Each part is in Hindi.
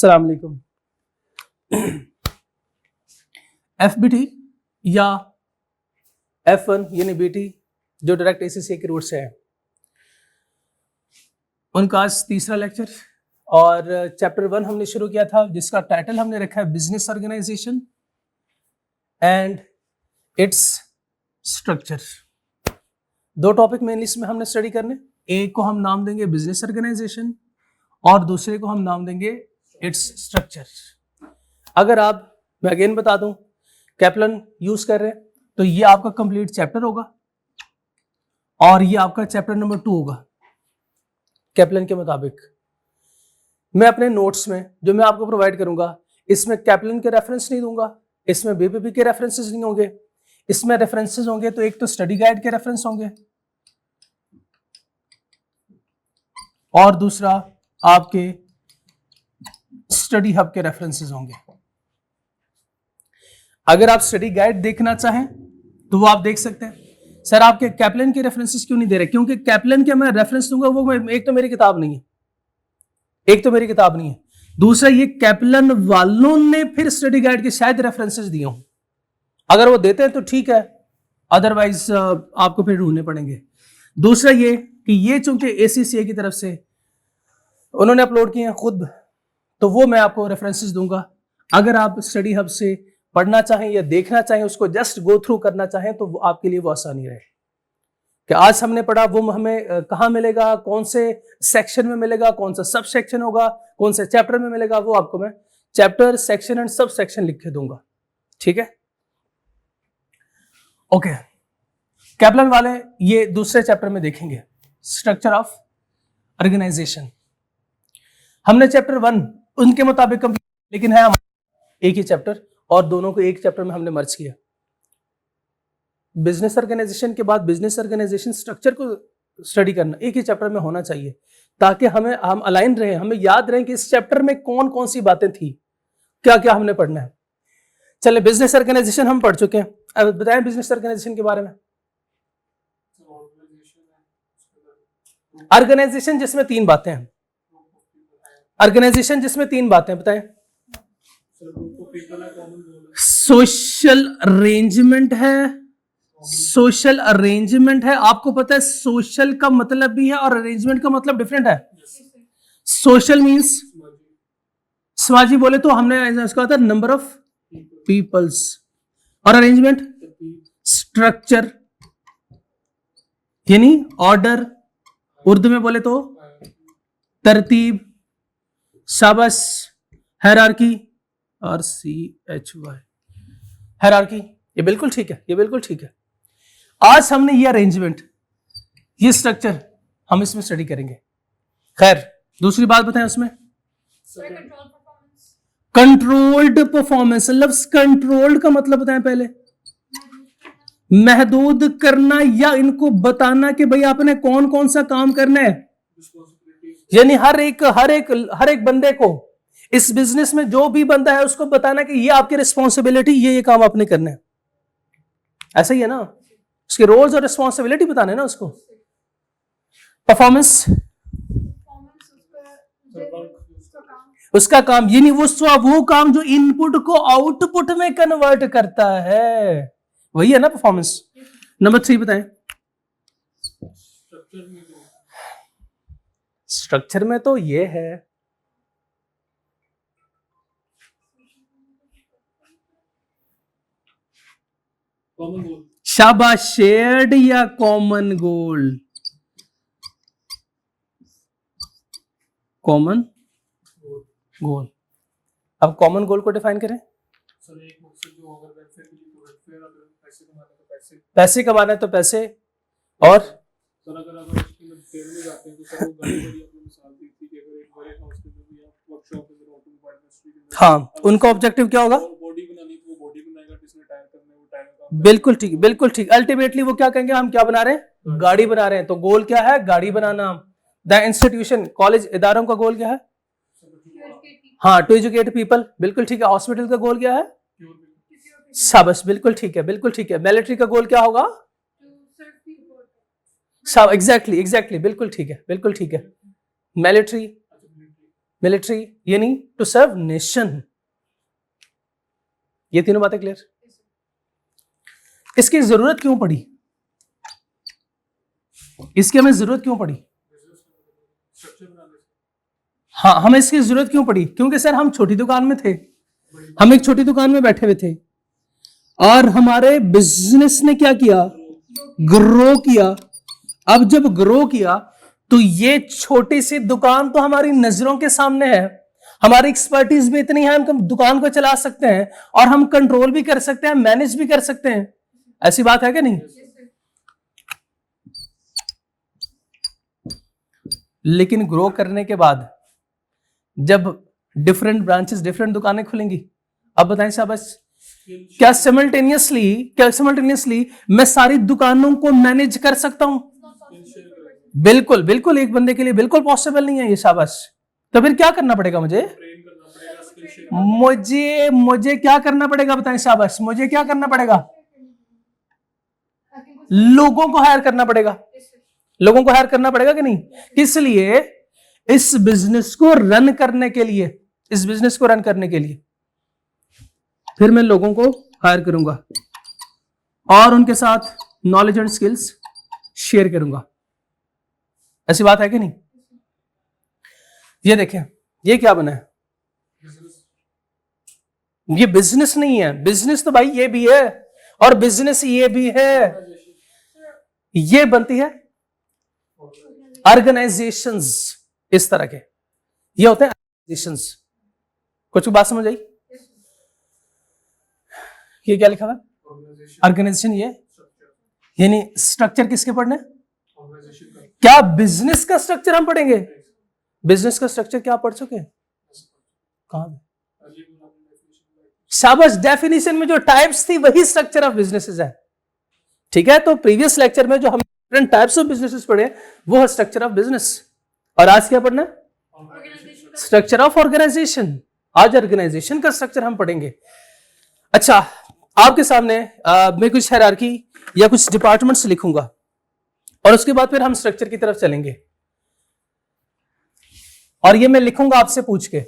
अस्सलाम वालेकुम। FBT या F1 यानी BT जो डायरेक्ट ACCA के रूट से है, उनका आज तीसरा लेक्चर और चैप्टर 1 हमने शुरू किया था जिसका टाइटल हमने रखा है business organisation and its structure. दो टॉपिक मेनली इसमें हमने स्टडी करने, एक को हम नाम देंगे बिजनेस ऑर्गेनाइजेशन और दूसरे को हम नाम देंगे इट्स स्ट्रक्चर। अगर मैं अगेन बता दूं, कैपलन यूज कर रहे हैं तो ये आपका कंप्लीट चैप्टर होगा और ये आपका चैप्टर नंबर 2 होगा कैपलन के मुताबिक। मैं अपने नोट्स में जो मैं आपको प्रोवाइड करूंगा इसमें कैपलन के रेफरेंस नहीं दूंगा, इसमें BPP के रेफरेंसेस नहीं होंगे। इसमें रेफरेंसेस होंगे तो एक तो स्टडी गाइड के रेफरेंस होंगे और दूसरा आपके स्टडी हब के रेफरेंसेस होंगे। अगर आप स्टडी गाइड देखना चाहें तो वो आप देख सकते हैं। सर आपके कैपलन के रेफरेंसेस क्यों नहीं दे रहे? क्योंकि कैपलन के मैं रेफरेंस दूंगा वो एक तो मेरी किताब नहीं है, दूसरा ये कैपलन वालों ने फिर स्टडी गाइड के शायद रेफरेंसेस दिए हों। अगर वो देते हैं तो ठीक है, अदरवाइज आपको फिर ढूंढने पड़ेंगे। दूसरा ये कि ये चूंकि ACCA की तरफ से उन्होंने अपलोड किए हैं खुद, तो वो मैं आपको रेफरेंसेस दूंगा। अगर आप स्टडी हब से पढ़ना चाहें या देखना चाहें, उसको जस्ट गो थ्रू करना चाहें तो आपके लिए वो आसानी रहे कि आज हमने पढ़ा वो हमें कहाँ मिलेगा, कौन से सेक्शन में मिलेगा, कौन सा सब सेक्शन होगा, कौन से चैप्टर में मिलेगा, वो आपको मैं chapter, section and sub section लिख के दूंगा। ठीक है, ओके। कैपलन वाले ये दूसरे चैप्टर में देखेंगे स्ट्रक्चर ऑफ ऑर्गेनाइजेशन। हमने चैप्टर 1 उनके मुताबिक कंप्लीट, लेकिन है एक ही चैप्टर और दोनों को एक चैप्टर में हमने मर्ज किया। बिजनेस ऑर्गेनाइजेशन के बाद बिजनेस ऑर्गेनाइजेशन स्ट्रक्चर को स्टडी करना एक ही चैप्टर में होना चाहिए ताकि हम अलाइन रहे, हमें याद रहे कि इस चैप्टर में कौन कौन सी बातें थी, क्या क्या हमने पढ़ना है। चले, बिजनेस ऑर्गेनाइजेशन हम पढ़ चुके हैं, अब बताएं बिजनेस ऑर्गेनाइजेशन के बारे में। ऑर्गेनाइजेशन जिसमें 3 बातें हैं, ऑर्गेनाइजेशन जिसमें 3 बातें बताएं। सोशल अरेंजमेंट है, आपको पता है सोशल का मतलब भी है और अरेंजमेंट का मतलब डिफरेंट है। सोशल मींस समाजी बोले तो हमने इसका होता है नंबर ऑफ पीपल्स, और अरेंजमेंट स्ट्रक्चर यानी ऑर्डर, उर्दू में बोले तो तरतीब, शाबाश, हायरार्की और CHY हायरार्की। ये बिल्कुल ठीक है, आज हमने ये अरेंजमेंट, ये स्ट्रक्चर हम इसमें स्टडी करेंगे। खैर, दूसरी बात बताएं उसमें कंट्रोल्ड परफॉर्मेंस। लफ्ज कंट्रोल्ड का मतलब बताएं पहले। महदूद करना या इनको बताना कि भाई आपने कौन कौन सा काम करना है, यानी हर एक बंदे को इस बिजनेस में जो भी बंदा है उसको बताना कि ये आपकी रिस्पॉन्सिबिलिटी, ये काम आपने करना है। ऐसा ही है ना, उसके रोल्स और रिस्पॉन्सिबिलिटी बताना है ना उसको। परफॉर्मेंस उसका काम, यानी वो काम जो इनपुट को आउटपुट में कन्वर्ट करता है, वही है ना परफॉर्मेंस। नंबर 3 बताएं। स्ट्रक्चर में तो ये है शाबाश, शेयर्ड या कॉमन गोल। कॉमन गोल, अब कॉमन गोल को डिफाइन करें। पैसे कमाना है तो पैसे, और हाँ, उनका ऑब्जेक्टिव क्या होगा? बिल्कुल ठीक। अल्टीमेटली वो क्या कहेंगे, हम क्या बना रहे हैं? गाड़ी बना रहे हैं। तो गोल क्या है? गाड़ी बनाना। द इंस्टीट्यूशन, कॉलेज, इदारों का गोल क्या है? हाँ, टू एजुकेट पीपल। बिल्कुल ठीक है। हॉस्पिटल का गोल क्या है? शाबाश, बिल्कुल ठीक है। मिलिट्री का गोल क्या होगा? एग्जैक्टली, बिल्कुल ठीक है। मिलिट्री मिलिट्री यानी टू सर्व नेशन। ये तीनों बातें क्लियर? इसकी जरूरत क्यों पड़ी? इसकी हमें जरूरत क्यों पड़ी? हाँ, हमें इसकी जरूरत क्यों पड़ी? क्योंकि सर हम छोटी दुकान में थे, हम एक छोटी दुकान में बैठे हुए थे और हमारे बिजनेस ने क्या किया? ग्रो किया। अब जब ग्रो किया तो ये छोटी सी दुकान तो हमारी नजरों के सामने है, हमारी एक्सपर्टीज भी इतनी है, हम दुकान को चला सकते हैं और हम कंट्रोल भी कर सकते हैं, मैनेज भी कर सकते हैं। ऐसी बात है कि नहीं? लेकिन ग्रो करने के बाद जब डिफरेंट ब्रांचेस, डिफरेंट दुकानें खुलेंगी, अब बताएं शाबाश, क्या सिमल्टेनियसली मैं सारी दुकानों को मैनेज कर सकता हूं? बिल्कुल बिल्कुल, एक बंदे के लिए बिल्कुल पॉसिबल नहीं है ये। शाबाश। तो फिर क्या करना पड़ेगा मुझे क्या करना पड़ेगा? बताएं शाबाश। मुझे क्या करना पड़ेगा? लोगों को हायर करना पड़ेगा। लोगों को हायर करना पड़ेगा कि नहीं? किस लिए? इस बिजनेस को रन करने के लिए, इस बिजनेस को रन करने के लिए फिर मैं लोगों को हायर करूंगा और उनके साथ नॉलेज एंड स्किल्स शेयर करूंगा। ऐसी बात है कि नहीं? ये देखें, ये क्या बना है? ये बिजनेस नहीं है। बिजनेस तो भाई ये भी है और बिजनेस ये भी है। ये बनती है ऑर्गेनाइजेशंस, इस तरह के ये होते हैं ऑर्गेनाइजेशंस। कुछ बात समझ आई? ये क्या लिखा हुआ? ऑर्गेनाइजेशन। ये यानी स्ट्रक्चर किसके पढ़ने? क्या बिजनेस का स्ट्रक्चर हम पढ़ेंगे? बिजनेस का स्ट्रक्चर क्या आप पढ़ चुके हैं? कहां? शाबाश। डेफिनेशन में जो टाइप्स थी वही स्ट्रक्चर ऑफ बिजनेसेस है। ठीक है, तो प्रीवियस लेक्चर में जो हम डिफरेंट टाइप्स ऑफ बिजनेसेस पढ़े वो है स्ट्रक्चर ऑफ बिजनेस, और आज क्या पढ़ना? Structure of organisation. आज ऑर्गेनाइजेशन का स्ट्रक्चर हम पढ़ेंगे। अच्छा, आपके सामने मैं कुछ हायरार्की या कुछ डिपार्टमेंट्स लिखूंगा और उसके बाद फिर हम स्ट्रक्चर की तरफ चलेंगे, और ये मैं लिखूंगा आपसे पूछ के,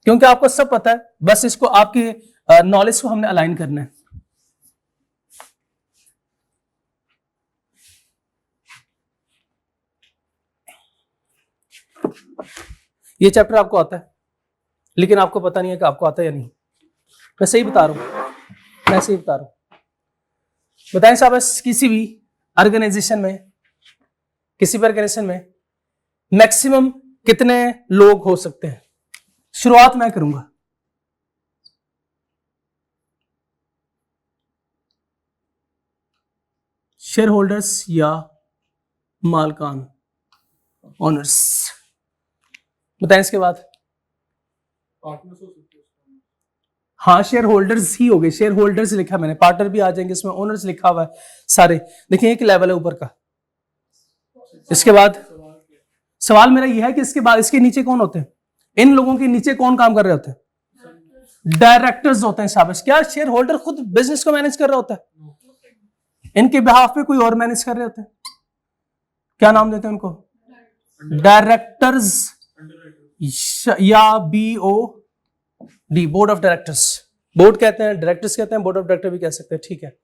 क्योंकि आपको सब पता है, बस इसको आपकी नॉलेज को हमने अलाइन करना है। ये चैप्टर आपको आता है लेकिन आपको पता नहीं है कि आपको आता है या नहीं। मैं सही बता रहा हूं, बताएं साहब, किसी भी ऑर्गेनाइजेशन में मैक्सिमम कितने लोग हो सकते हैं? शुरुआत मैं करूंगा। शेयर होल्डर्स या मालकान, ओनर्स, बताएं इसके बाद। हाँ, शेयर होल्डर्स ही हो गए, शेयर होल्डर्स लिखा मैंने, पार्टनर भी आ जाएंगे इसमें, ओनर्स लिखा हुआ है सारे। देखिए एक लेवल है ऊपर का। इसके बाद सवाल मेरा यह है कि इसके बाद इसके नीचे कौन होते हैं? इन लोगों के नीचे कौन काम कर रहे होते हैं? डायरेक्टर्स होते हैं। शाबाश। क्या शेयर होल्डर खुद बिजनेस को मैनेज कर रहा होता है? इनके बिहाफ पे कोई और मैनेज कर रहे होते हैं। क्या नाम देते हैं उनको? डायरेक्टर्स या BOD, board of directors. Board कहते हैं, डायरेक्टर्स कहते हैं, बोर्ड ऑफ डायरेक्टर भी कह सकते हैं। ठीक है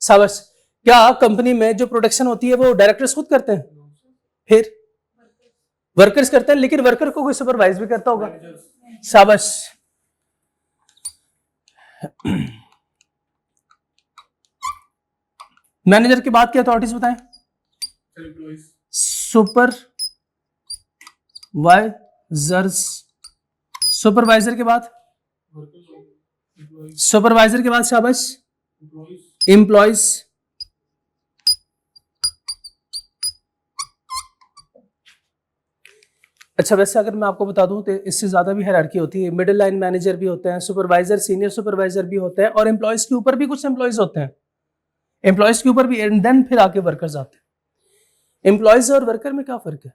शाबाश। क्या कंपनी में जो प्रोडक्शन होती है वो डायरेक्टर्स खुद करते हैं? फिर वर्कर्स करते हैं, लेकिन वर्कर को कोई सुपरवाइज भी करता होगा। शाबाश। मैनेजर के बाद क्या अथॉरिटीज बताएं? सुपरवाइजर के बाद शाबाश एम्प्लॉइज। अच्छा, वैसे अगर मैं आपको बता दूं तो इससे ज्यादा भी हायरार्की होती है। मिडिल लाइन मैनेजर भी होते हैं, सुपरवाइजर, सीनियर सुपरवाइजर भी होते हैं, और एम्प्लॉइज के ऊपर भी कुछ एम्प्लॉइज होते हैं। एम्प्लॉइज के ऊपर भी, एंड देन फिर आके वर्कर्स आते हैं। एम्प्लॉइज और वर्कर में क्या फर्क है?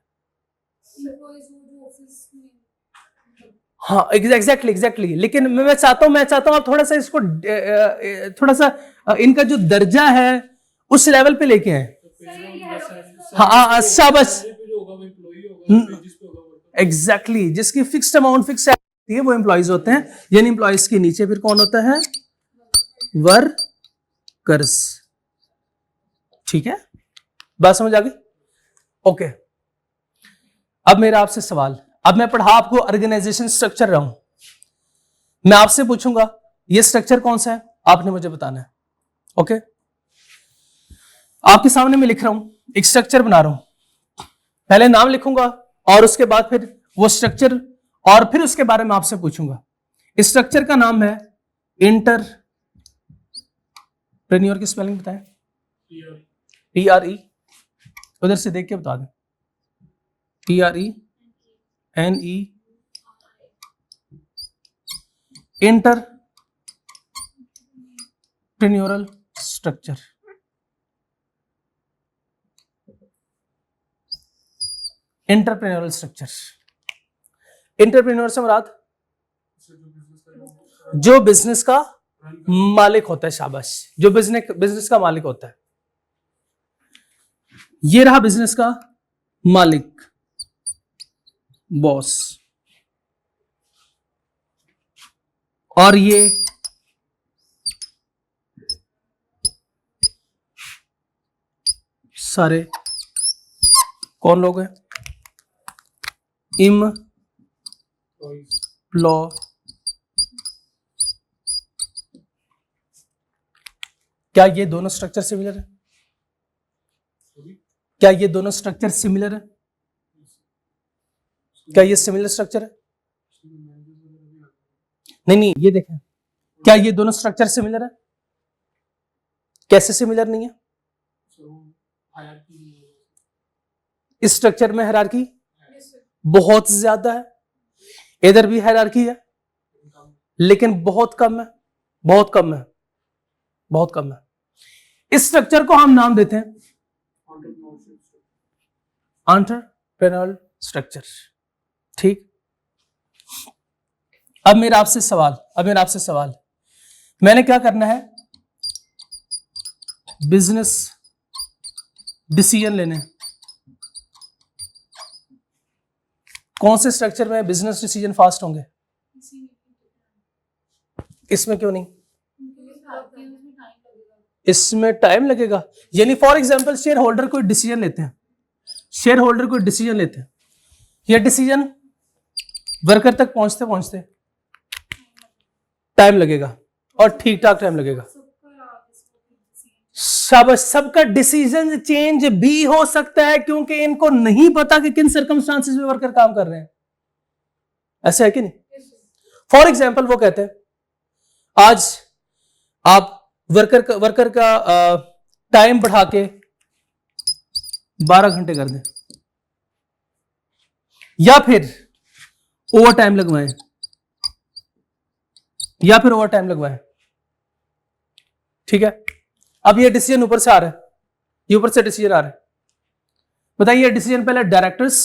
हाँ एग्जैक्टली। लेकिन मैं चाहता हूं आप थोड़ा सा इसको थोड़ा सा इनका जो दर्जा है उस लेवल पे लेके आए। हाँ शाबाश। एग्जैक्टली जिसकी फिक्स्ड अमाउंट फिक्स है वो एम्प्लॉइज होते हैं, यानी एम्प्लॉइज के नीचे फिर कौन होता है? वर्कर्स। ठीक है, बात समझ आ गई? ओके, अब मेरा आपसे सवाल, अब मैं पढ़ा आपको ऑर्गेनाइजेशन स्ट्रक्चर रहा हूं, मैं आपसे पूछूंगा ये स्ट्रक्चर कौन सा है, आपने मुझे बताना है। ओके, आपके सामने मैं लिख रहा हूं, एक स्ट्रक्चर बना रहा हूं, पहले नाम लिखूंगा और उसके बाद फिर वो स्ट्रक्चर, और फिर उसके बारे में आपसे पूछूंगा। इस स्ट्रक्चर का नाम है इंटरप्रेन्योर की स्पेलिंग बताएं। TRE, उधर से देख के बता दें। TRENE, entrepreneurial structure. Entrepreneurial structure, entrepreneur से मुराद जो बिजनेस का मालिक होता है, शाबाश, जो बिजनेस का मालिक होता है। ये रहा बिजनेस का मालिक, बॉस, और ये सारे कौन लोग हैं? एम्प्लॉय। क्या ये दोनों स्ट्रक्चर सिमिलर है? क्या ये दोनों स्ट्रक्चर सिमिलर है? क्या ये सिमिलर स्ट्रक्चर है? नहीं, ये देखें, क्या ये दोनों स्ट्रक्चर सिमिलर है? कैसे सिमिलर नहीं है? इस स्ट्रक्चर में हायरार्की बहुत ज्यादा है, इधर भी हायरार्की है लेकिन बहुत कम है, बहुत कम है, बहुत कम है। इस स्ट्रक्चर को हम नाम देते हैं एंटरप्रेन्योरल स्ट्रक्चर। ठीक, अब मेरा आपसे सवाल, मैंने क्या करना है? बिजनेस डिसीजन लेने। कौन से स्ट्रक्चर में बिजनेस डिसीजन फास्ट होंगे? इसमें क्यों नहीं? इसमें टाइम लगेगा, यानी फॉर एग्जांपल शेयर होल्डर कोई डिसीजन लेते हैं, ये डिसीजन वर्कर तक पहुंचते पहुंचते टाइम लगेगा, और ठीक ठाक टाइम लगेगा। सबका डिसीजन चेंज भी हो सकता है क्योंकि इनको नहीं पता कि किन सर्कमस्टांसेस में वर्कर काम कर रहे हैं, ऐसा है कि नहीं? फॉर एग्जाम्पल वो कहते हैं आज आप वर्कर का टाइम बढ़ा के 12 घंटे कर दें, या फिर ओवर टाइम लगवाएं, ठीक है? अब ये डिसीजन ऊपर से आ रहा है, डिसीजन आ रहा है। बताइए, डिसीजन पहले directors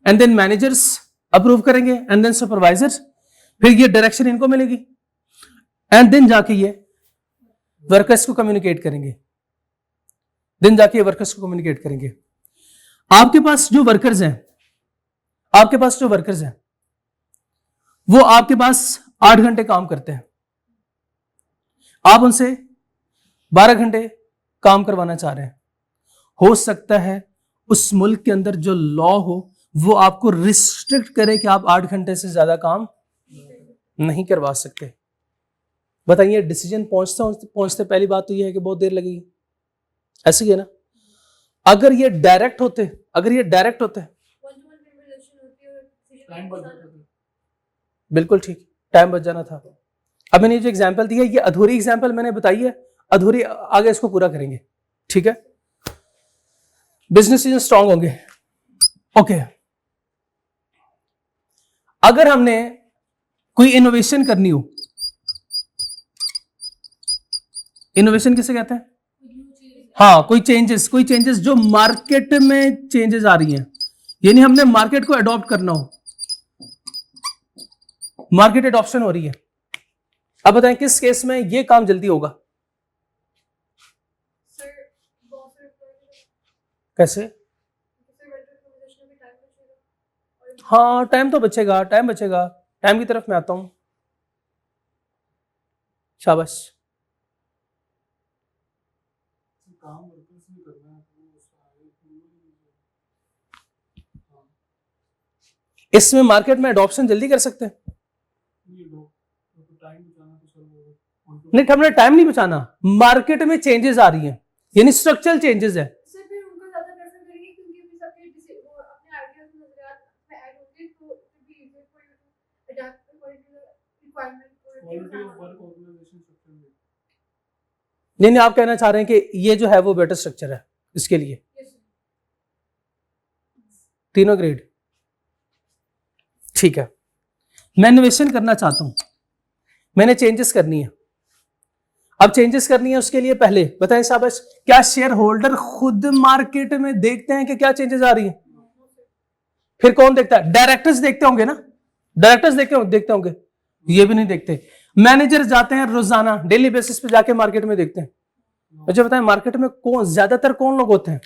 and then managers approve करेंगे एंड देन सुपरवाइजर्स, फिर ये डायरेक्शन इनको मिलेगी एंड देन जाके ये वर्कर्स को कम्युनिकेट करेंगे, आपके पास जो वर्कर्स हैं वो आपके पास 8 घंटे काम करते हैं, आप उनसे 12 घंटे काम करवाना चाह रहे हैं। हो सकता है उस मुल्क के अंदर जो लॉ हो वो आपको रिस्ट्रिक्ट करे कि आप 8 घंटे से ज्यादा काम नहीं करवा सकते। बताइए, डिसीजन पहुंचते पहली बात तो यह है कि बहुत देर लगेगी, ऐसे ही है ना? अगर ये डायरेक्ट होते बिल्कुल ठीक, टाइम बच जाना था। अब मैंने जो एग्जांपल दी है ये अधूरी एग्जांपल मैंने बताई है, अधूरी, आगे इसको पूरा करेंगे, ठीक है? बिजनेस स्ट्रांग होंगे। ओके, अगर हमने कोई इनोवेशन करनी हो, इनोवेशन किसे कहते हैं? हाँ, कोई चेंजेस जो मार्केट में चेंजेस आ रही हैं, यानी हमने मार्केट को अडॉप्ट करना हो, मार्केट अडॉप्शन हो रही है। अब बताएं किस केस में ये काम जल्दी होगा? कैसे? हाँ टाइम तो बचेगा, टाइम बचेगा, टाइम की तरफ मैं आता हूं। शाबाश। इसमें मार्केट में अडॉप्शन जल्दी कर सकते हैं। नहीं, हमने टाइम नहीं बचाना, मार्केट में चेंजेस आ रही हैं, यानी स्ट्रक्चरल चेंजेस है। नहीं, आप कहना चाह रहे हैं कि ये जो है वो बेटर स्ट्रक्चर है इसके लिए, तीनों ग्रेड, ठीक है। मैं इनोवेशन करना चाहता हूं, मैंने चेंजेस करनी है। अब चेंजेस करनी है उसके लिए पहले बताएं शाबाश, क्या शेयर होल्डर खुद मार्केट में देखते हैं कि क्या चेंजेस आ रही है? फिर कौन देखता है? डायरेक्टर्स देखते होंगे ना, डायरेक्टर्स देखते होंगे, ये भी नहीं देखते। मैनेजर जाते हैं रोजाना डेली बेसिस पे जाके मार्केट में देखते हैं। मुझे बताएं मार्केट में कौन ज्यादातर कौन लोग होते हैं?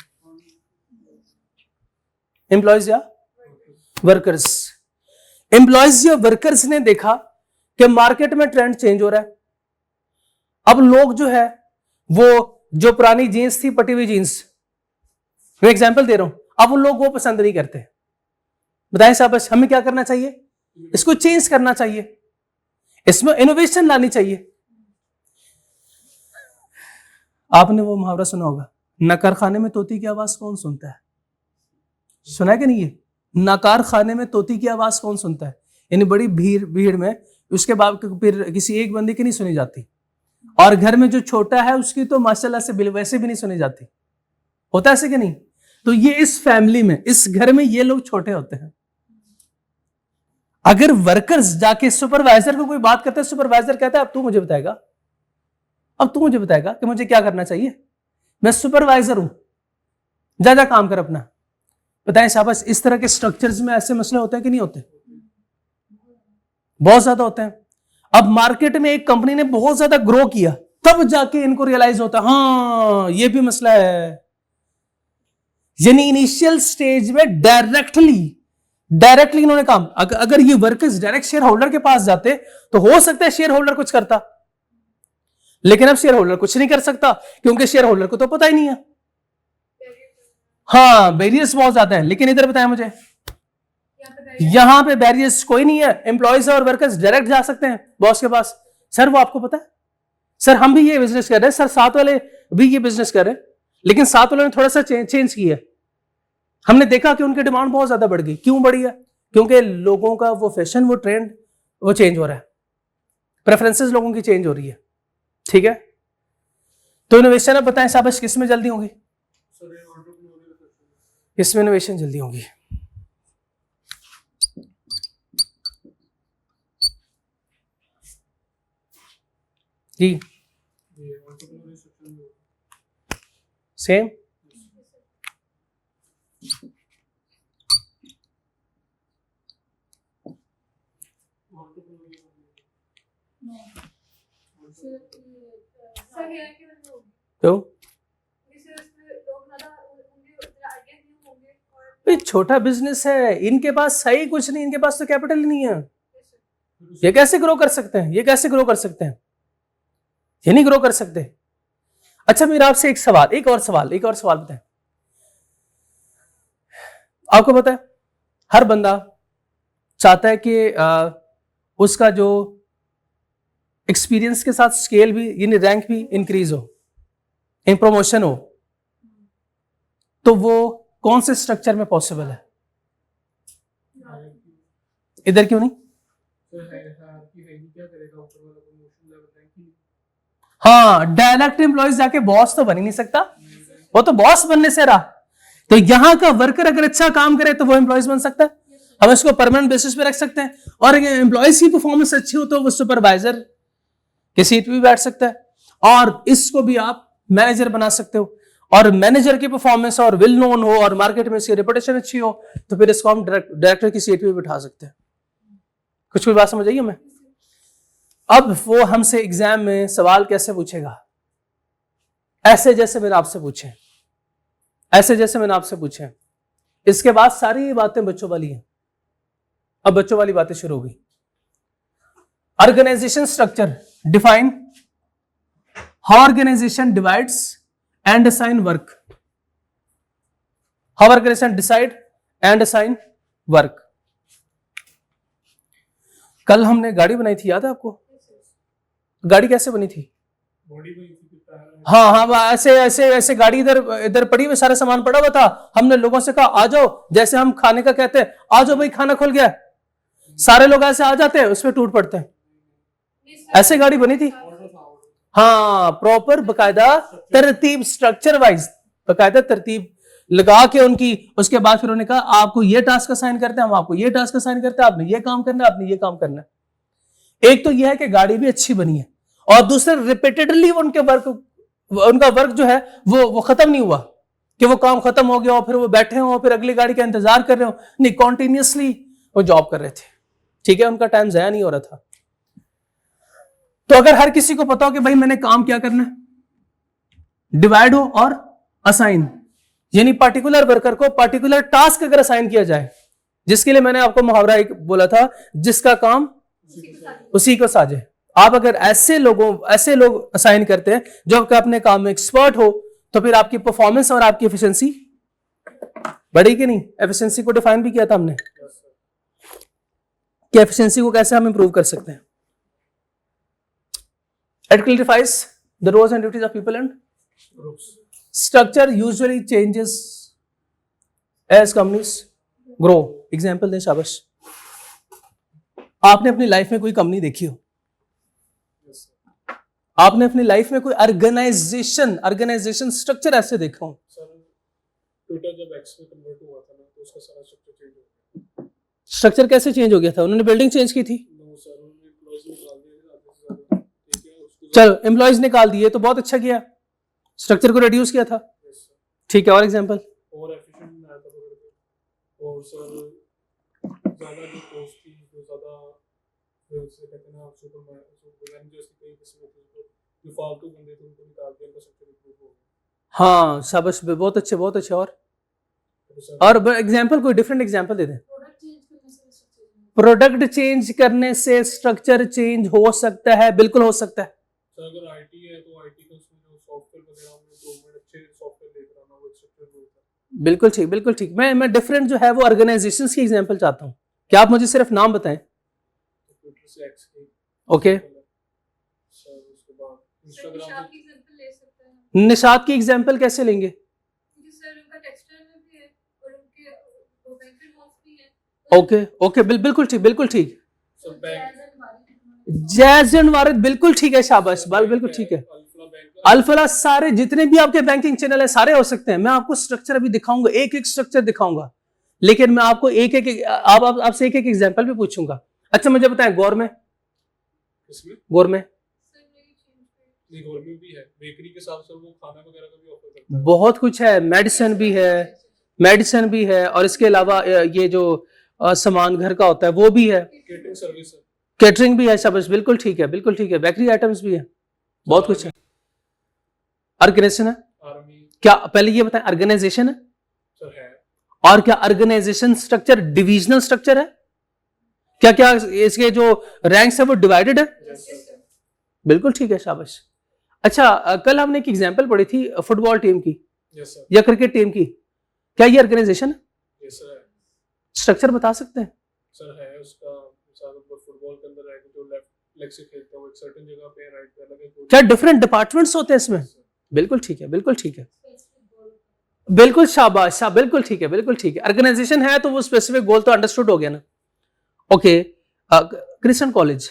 एम्प्लॉयज या वर्कर्स? एम्प्लॉयज या वर्कर्स ने देखा कि मार्केट में ट्रेंड चेंज हो रहा है। अब लोग जो है वो जो पुरानी जीन्स थी, पटी हुई जीन्स, मैं एग्जांपल दे रहा हूं, अब वो लोग वो पसंद नहीं करते। बताएं साहब हमें क्या करना चाहिए? इसको चेंज करना चाहिए, इसमें इनोवेशन लानी चाहिए। आपने वो मुहावरा सुना होगा, नकार खाने में तोती की आवाज कौन सुनता है? सुना है कि नहीं? ये नकार खाने में तोती की आवाज कौन सुनता है? यानी बड़ी भीड़ में उसके बाद फिर किसी एक बंदे की नहीं सुनी जाती, और घर में जो छोटा है उसकी तो माशाल्लाह से वैसे भी नहीं सुनी जाती। होता है ऐसे कि नहीं? तो ये इस फैमिली में, इस घर में ये लोग छोटे होते हैं। अगर वर्कर्स जाके सुपरवाइजर को कोई बात करते हैं, सुपरवाइजर कहता है अब तू मुझे बताएगा, अब तू मुझे बताएगा कि मुझे क्या करना चाहिए, मैं सुपरवाइजर हूं, जा काम कर अपना। बताएं शाबाश, इस तरह के स्ट्रक्चर्स में ऐसे मसले होते हैं कि नहीं होते? बहुत ज्यादा होते हैं। अब मार्केट में एक कंपनी ने बहुत ज्यादा ग्रो किया, तब जाके इनको रियलाइज होता है हाँ ये भी मसला है। यानी इनिशियल स्टेज में डायरेक्टली इन्होंने काम, अगर ये वर्कर्स डायरेक्ट शेयर होल्डर के पास जाते तो हो सकता है शेयर होल्डर कुछ करता, लेकिन अब शेयर होल्डर कुछ नहीं कर सकता क्योंकि शेयर होल्डर को तो पता ही नहीं है। हाँ बैरियर्स बहुत ज्यादा है, लेकिन इधर बताएं मुझे, यहां पे बैरियर्स कोई नहीं है। एम्प्लॉयज और वर्कर्स डायरेक्ट जा सकते हैं बॉस के पास, सर वो आपको पता है, सर हम भी ये बिजनेस कर रहे हैं, सर साथ वाले भी ये बिजनेस कर रहे हैं, लेकिन साथ वालों ने थोड़ा सा चेंज किया, हमने देखा कि उनकी डिमांड बहुत ज्यादा बढ़ गई। क्यों बढ़ी है? क्योंकि लोगों का वो फैशन, वो ट्रेंड, वो चेंज हो रहा है, प्रेफरेंसेस लोगों की चेंज हो रही है। ठीक है, तो इनोवेशन अब बताएं शाबाश किस में जल्दी होगी? किसमें इनोवेशन जल्दी होगी? जी सेम। तो छोटा बिजनेस है, इनके पास सही कुछ नहीं, इनके पास तो कैपिटल ही नहीं है, ये कैसे ग्रो कर सकते हैं? ये कैसे ग्रो कर सकते हैं? ये नहीं ग्रो कर सकते। अच्छा मेरा आपसे एक सवाल, एक और सवाल बताएं। आपको पता है हर बंदा चाहता है कि उसका जो एक्सपीरियंस के साथ स्केल भी, यानी रैंक भी इंक्रीज हो, इन प्रमोशन हो, तो वो कौन से स्ट्रक्चर में पॉसिबल है? इधर क्यों नहीं? हाँ डायरेक्ट एम्प्लॉयज जाके बॉस तो बन ही नहीं सकता, वो तो बॉस बनने से रहा। तो यहां का वर्कर अगर अच्छा काम करे तो वो एम्प्लॉयज बन सकता है, हम इसको परमानेंट बेसिस पे रख सकते हैं, और अगर एम्प्लॉयज की परफॉर्मेंस अच्छी हो तो वो सुपरवाइजर की सीट पे भी बैठ सकता है, और इसको भी आप मैनेजर बना सकते हो, और मैनेजर की परफॉर्मेंस और वेल नोन हो और मार्केट में इसकी रेपुटेशन अच्छी हो तो फिर इसको हम डायरेक्टर की सीट पे बिठा सकते हैं। कुछ बात समझ आई हमें? अब वो हमसे एग्जाम में सवाल कैसे पूछेगा? ऐसे जैसे मैंने आपसे पूछे, ऐसे जैसे मैंने आपसे पूछे। इसके बाद सारी बातें बच्चों वाली हैं, अब बच्चों वाली बातें शुरू हो गई। Organisation structure define how organisation divides and assign work. How organisation decide and assign work. कल हमने गाड़ी बनाई थी, याद है आपको? गाड़ी कैसे बनी थी? हाँ हाँ, ऐसे ऐसे ऐसे गाड़ी इधर इधर पड़ी हुई, सारा सामान पड़ा हुआ था। हमने लोगों से कहा आ जाओ, जैसे हम खाने का कहते हैं आ जाओ भाई खाना खुल गया, सारे लोग ऐसे आ जाते हैं, उसमें टूट पड़ते हैं। ऐसे गाड़ी बनी थी। हाँ, प्रॉपर बकायदा तरतीब, स्ट्रक्चर वाइज बकायदा तरतीब लगा के उनकी। उसके बाद फिर उन्होंने कहा आपको ये टास्क असाइन करते हैं, हम आपको ये टास्क असाइन करते हैं, आपने ये काम करना है, आपने ये काम करना है। एक तो यह है कि गाड़ी भी अच्छी बनी है, और दूसरा रिपीटेडली उनका वर्क जो है वो खत्म नहीं हुआ कि वो काम खत्म हो गया और फिर वो बैठे हो फिर अगली गाड़ी का इंतजार कर रहे हो। नहीं, कॉन्टिन्यूसली वो जॉब कर रहे थे। ठीक है, उनका टाइम जाया नहीं हो रहा था। तो अगर हर किसी को पता हो कि भाई मैंने काम क्या करना है, डिवाइड हो और असाइन, यानी पार्टिकुलर वर्कर को पार्टिकुलर टास्क अगर असाइन किया जाए, जिसके लिए मैंने आपको मुहावरा एक बोला था, जिसका काम उसी को साजे। आप अगर ऐसे लोग असाइन करते हैं जो अपने काम में एक्सपर्ट हो, तो फिर आपकी परफॉर्मेंस और आपकी एफिशिएंसी बढ़ेगी कि नहीं? एफिशिएंसी को डिफाइन भी किया था हमने कि एफिशिएंसी को कैसे हम इंप्रूव कर सकते हैं। It clarifies the roles and duties of people and groups. Structure usually changes as companies grow. Example दें शाबाश। आपने अपनी लाइफ में कोई कंपनी देखी हो, आपने अपनी लाइफ में कोई ऑर्गेनाइजेशन स्ट्रक्चर ऐसे देखा हो? ट्विटर जब एक्स में कन्वर्ट हुआ था ना, तो उसका सारा स्ट्रक्चर चेंज हो गया। स्ट्रक्चर कैसे चेंज हो गया था? उन्होंने बिल्डिंग चेंज की थी। चलो, एम्प्लॉयज निकाल दिए तो बहुत अच्छा किया, स्ट्रक्चर को रिड्यूस किया था। ठीक है, और एग्जांपल? और एफिशिएंट बनाया था और सर ज्यादा जो कॉस्ट थी, जो ज्यादा से कहते हैं ना सुपरमैन जो इसकी कई किस्में थी, जो फालतू बंदे थे उनको निकाल दिया, उनका स्ट्रक्चर इंप्रूव हो गया। हाँ शाबाश, बहुत अच्छे बहुत अच्छे। और एग्जांपल, कोई डिफरेंट एग्जांपल दे दें। प्रोडक्ट चेंज करने से स्ट्रक्चर चेंज हो सकता है, बिल्कुल हो सकता है। सर अगर आईटी है तो आईटी का उसमें जो सॉफ्टवेयर वगैरह में इंप्रूवमेंट, अच्छे सॉफ्टवेयर लेकर आना, वो स्ट्रक्चर होता है। बिल्कुल ठीक, बिल्कुल ठीक। मैं डिफरेंट जो है वो ऑर्गेनाइजेशंस की एग्जांपल चाहता हूँ। क्या आप मुझे सिर्फ नाम बताएं? ट्विटर से एक्स की, ओके। सर उसके बाद इंस्टाग्राम की एग्जांपल ले सकते हैं। निशात की एग्जांपल कैसे लेंगे? क्योंकि सर उनका टेक्सटाइल में भी है और उनके वो बैंकिंग मॉल्स भी है। ओके ओके, बिल्कुल ठीक, बिल्कुल ठीक। सर बैंक जैज एंड वारिद, बिल्कुल ठीक है, शाबाश, बिल्कुल ठीक है। अल्फला, सारे जितने भी आपके बैंकिंग चैनल है सारे हो सकते हैं। मैं आपको स्ट्रक्चर अभी दिखाऊंगा, एक एक स्ट्रक्चर दिखाऊंगा, लेकिन मैं आपको आपसे एक एक एग्जांपल भी पूछूंगा। अच्छा मुझे बताएं, गौर में भी है, बेकरी के साथ साथ वो खाना वगैरह का भी ऑफर करता है। बहुत कुछ है, मेडिसिन भी है, और इसके अलावा ये जो सामान घर का होता है वो भी है, केटरिंग सर्विस है, कैटरिंग भी है। शाबाश, बिल्कुल ठीक है, बिल्कुल ठीक है। बेकरी आइटम्स भी है, बहुत कुछ है। ऑर्गेनाइजेशन है क्या? पहले ये बताएं, ऑर्गेनाइजेशन है सर है। और क्या ऑर्गेनाइजेशन स्ट्रक्चर डिविजनल स्ट्रक्चर है? क्या क्या इसके जो रैंक्स है वो डिवाइडेड है? बिल्कुल ठीक है, शाबाश। अच्छा, कल हमने एक एग्जांपल पढ़ी थी फुटबॉल टीम की या क्रिकेट टीम की। क्या ये ऑर्गेनाइजेशन है? स्ट्रक्चर बता सकते हैं? सर है उसका, फुटबॉल के अंदर जो लेफ्ट लेग से खेलता है वो एक सर्टेन जगह पे, राइट पे अलग है। क्या डिफरेंट डिपार्टमेंट्स होते हैं इसमें? बिल्कुल ठीक है, बिल्कुल ठीक है, बिल्कुल शाबाश, बिल्कुल ठीक है, बिल्कुल ठीक है। ऑर्गेनाइजेशन है तो वो स्पेसिफिक गोल तो अंडरस्टूड हो गया ना। ओके, क्रिश्चियन कॉलेज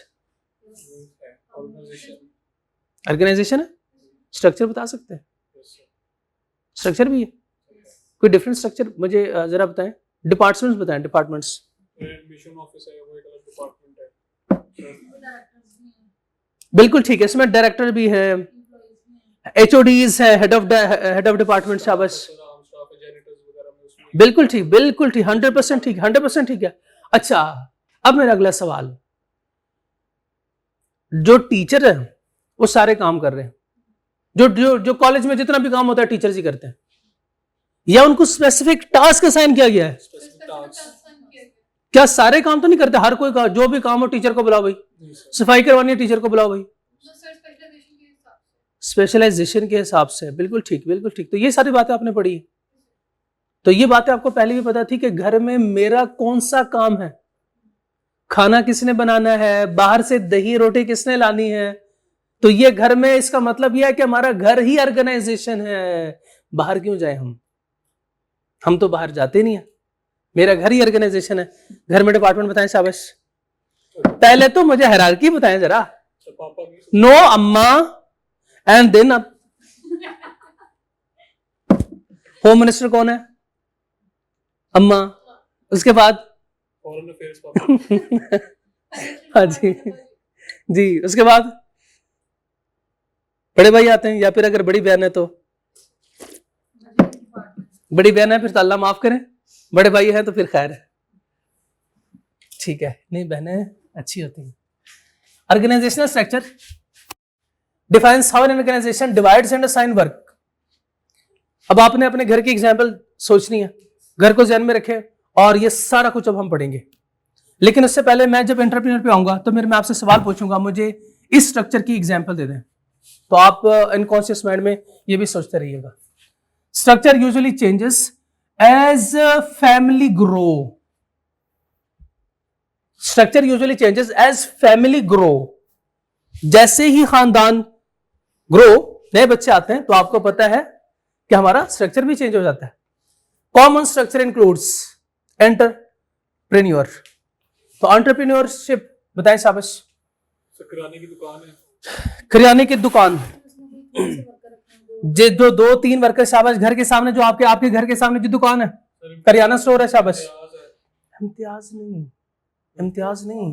ऑर्गेनाइजेशन है, स्ट्रक्चर बता सकते हैं? स्ट्रक्चर भी है, कोई डिफरेंट स्ट्रक्चर मुझे जरा बताएं। डिपार्टमेंट्स बताएं, डिपार्टमेंट्स। एडमिशन ऑफिस है, वो एक अलग डिपार्टमेंट है। बिल्कुल ठीक है, इसमें डायरेक्टर भी है, एचओडीज है, हेड ऑफ डिपार्टमेंट। शाबाश, बिल्कुल ठीक, बिल्कुल ठीक, 100% ठीक, 100% ठीक है। अच्छा, अब मेरा अगला सवाल, जो टीचर है वो सारे काम कर रहे हैं, जो कॉलेज में जितना भी काम होता है टीचर्स ही करते हैं, या उनको स्पेसिफिक टास्क असाइन किया गया है? क्या सारे काम तो नहीं करते? हर कोई काम, जो भी काम हो टीचर को बुलाओ भाई, नहीं सर, सफाई करवानी है टीचर को बुलाओ भाई, तो सर स्पेशलाइजेशन के हिसाब से। स्पेशलाइजेशन के हिसाब से। बिल्कुल ठीक, बिल्कुल ठीक। तो ये सारी बातें आपने पढ़ी है। तो ये बातें आपको पहले भी पता थी कि घर में मेरा कौन सा काम है, खाना किसने बनाना है, बाहर से दही रोटी किसने लानी है। तो ये घर में, इसका मतलब यह है कि हमारा घर ही ऑर्गेनाइजेशन है। बाहर क्यों जाए हम तो बाहर जाते नहीं है, मेरा घर ही ऑर्गेनाइजेशन है। घर में डिपार्टमेंट बताएं शाबाश। पहले तो मुझे हायरार्की बताएं जरा। सर पापा की नो अम्मा एंड देन अब होम मिनिस्टर कौन है? अम्मा। उसके बाद फॉरेन अफेयर्स पापा। हाँ जी, उसके बाद बड़े भाई आते हैं, या फिर अगर बड़ी बहन है तो बड़ी बहन है फिर तो अल्लाह माफ करें, बड़े भाई है तो फिर खैर है, ठीक है। नहीं, बहनें अच्छी होती हैं। Organisational structure defines how an organisation divides and assign work. अब आपने अपने घर की एग्जांपल सोचनी है, घर को ध्यान में रखें, और ये सारा कुछ अब हम पढ़ेंगे। लेकिन उससे पहले मैं जब एंटरप्रेन्योर पे आऊंगा तो मैं आपसे सवाल पूछूंगा, मुझे इस स्ट्रक्चर की एग्जांपल दे दें। तो आप इनकॉन्शियस माइंड में ये भी सोचते रहिएगा। Structure usually changes as family grow. Structure usually changes as family grow. जैसे ही खानदान ग्रो, नए बच्चे आते हैं, तो आपको पता है कि हमारा स्ट्रक्चर भी चेंज हो जाता है। Common structure includes entrepreneur. तो एंटरप्रेन्योरशिप बताएं शाबाश। सर किराने की दुकान है, किराने की दुकान, जो 2-3 वर्कर, शाबाश। घर के सामने जो आपके घर के सामने जो दुकान है, करियाना स्टोर है, शाबाश। इम्तियाज नहीं, इम्तियाज नहीं।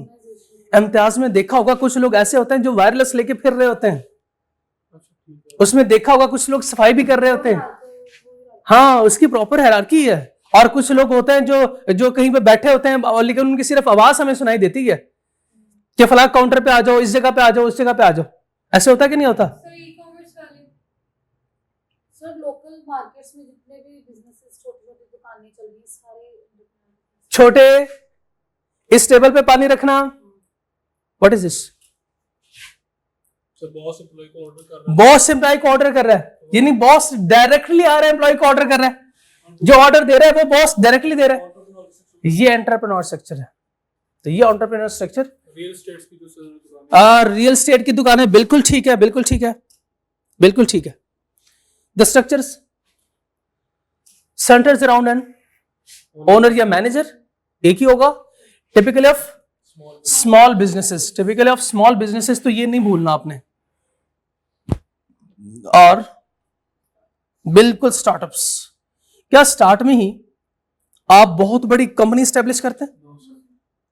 इम्तियाज में देखा होगा कुछ लोग ऐसे होते हैं जो वायरलेस लेके फिर रहे होते हैं, उसमें देखा होगा कुछ लोग सफाई भी कर रहे होते हैं। हाँ, उसकी प्रॉपर हायरार्की है। और कुछ लोग होते हैं जो कहीं पे बैठे होते हैं, और लेकिन उनकी सिर्फ आवाज हमें सुनाई देती है कि फला काउंटर पे आ जाओ, इस जगह पे आ जाओ, उस जगह पे आ जाओ। ऐसे होता कि नहीं होता? सर ई-कॉमर्स वाले, सर लोकल मार्केट्स में जितने भी बिजनेसेस, छोटी-छोटी दुकानें चल रही, सारे छोटे, इस टेबल पे पानी रखना, what is this? Sir boss employee को ऑर्डर कर रहा है, बॉस एम्प्लॉय को ऑर्डर कर रहा है, यानी बॉस डायरेक्टली आ रहा है, एम्प्लॉय को ऑर्डर कर रहा है। जो ऑर्डर दे रहा है वो बॉस डायरेक्टली दे रहा है। ये एंटरप्रेन्योर स्ट्रक्चर है। तो ये एंटरप्रेन्योर स्ट्रक्चर। रियल एस्टेट की जो सर दुकान है, रियल एस्टेट की दुकान है, बिल्कुल ठीक है, बिल्कुल ठीक है, बिल्कुल ठीक है। The structures centres around an owner या मैनेजर, एक ही होगा। Typically of small businesses, typically of small businesses, तो ये नहीं भूलना आपने। और बिल्कुल स्टार्टअप्स, क्या स्टार्ट में ही आप बहुत बड़ी कंपनी स्टैब्लिश करते हैं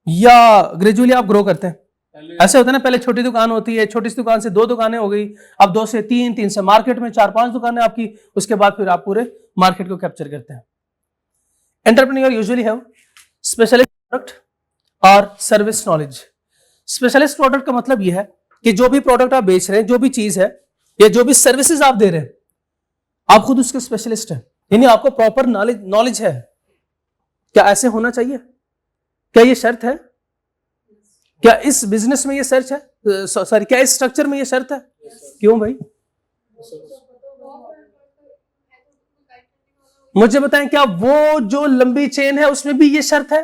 या ग्रेजुअली आप ग्रो करते हैं? पहले ऐसे होता है ना, पहले छोटी दुकान होती है, छोटी सी दुकान से 2 दुकानें हो गई, अब 2 से 3, 3 से मार्केट में 4-5 दुकानें आपकी, उसके बाद फिर आप पूरे मार्केट को कैप्चर करते हैं। Entrepreneur usually have specialist product और सर्विस नॉलेज। स्पेशलिस्ट प्रोडक्ट का मतलब यह है कि जो भी प्रोडक्ट आप बेच रहे हैं, जो भी चीज है या जो भी सर्विसेज आप दे रहे हैं, आप खुद उसके स्पेशलिस्ट हैं, यानी आपको प्रॉपर नॉलेज है। क्या ऐसे होना चाहिए? क्या ये शर्त है? क्या इस बिजनेस में ये शर्त है? सॉरी, क्या इस स्ट्रक्चर में ये शर्त है? क्यों भाई? मुझे बताएं, क्या वो जो लंबी चेन है उसमें भी ये शर्त है?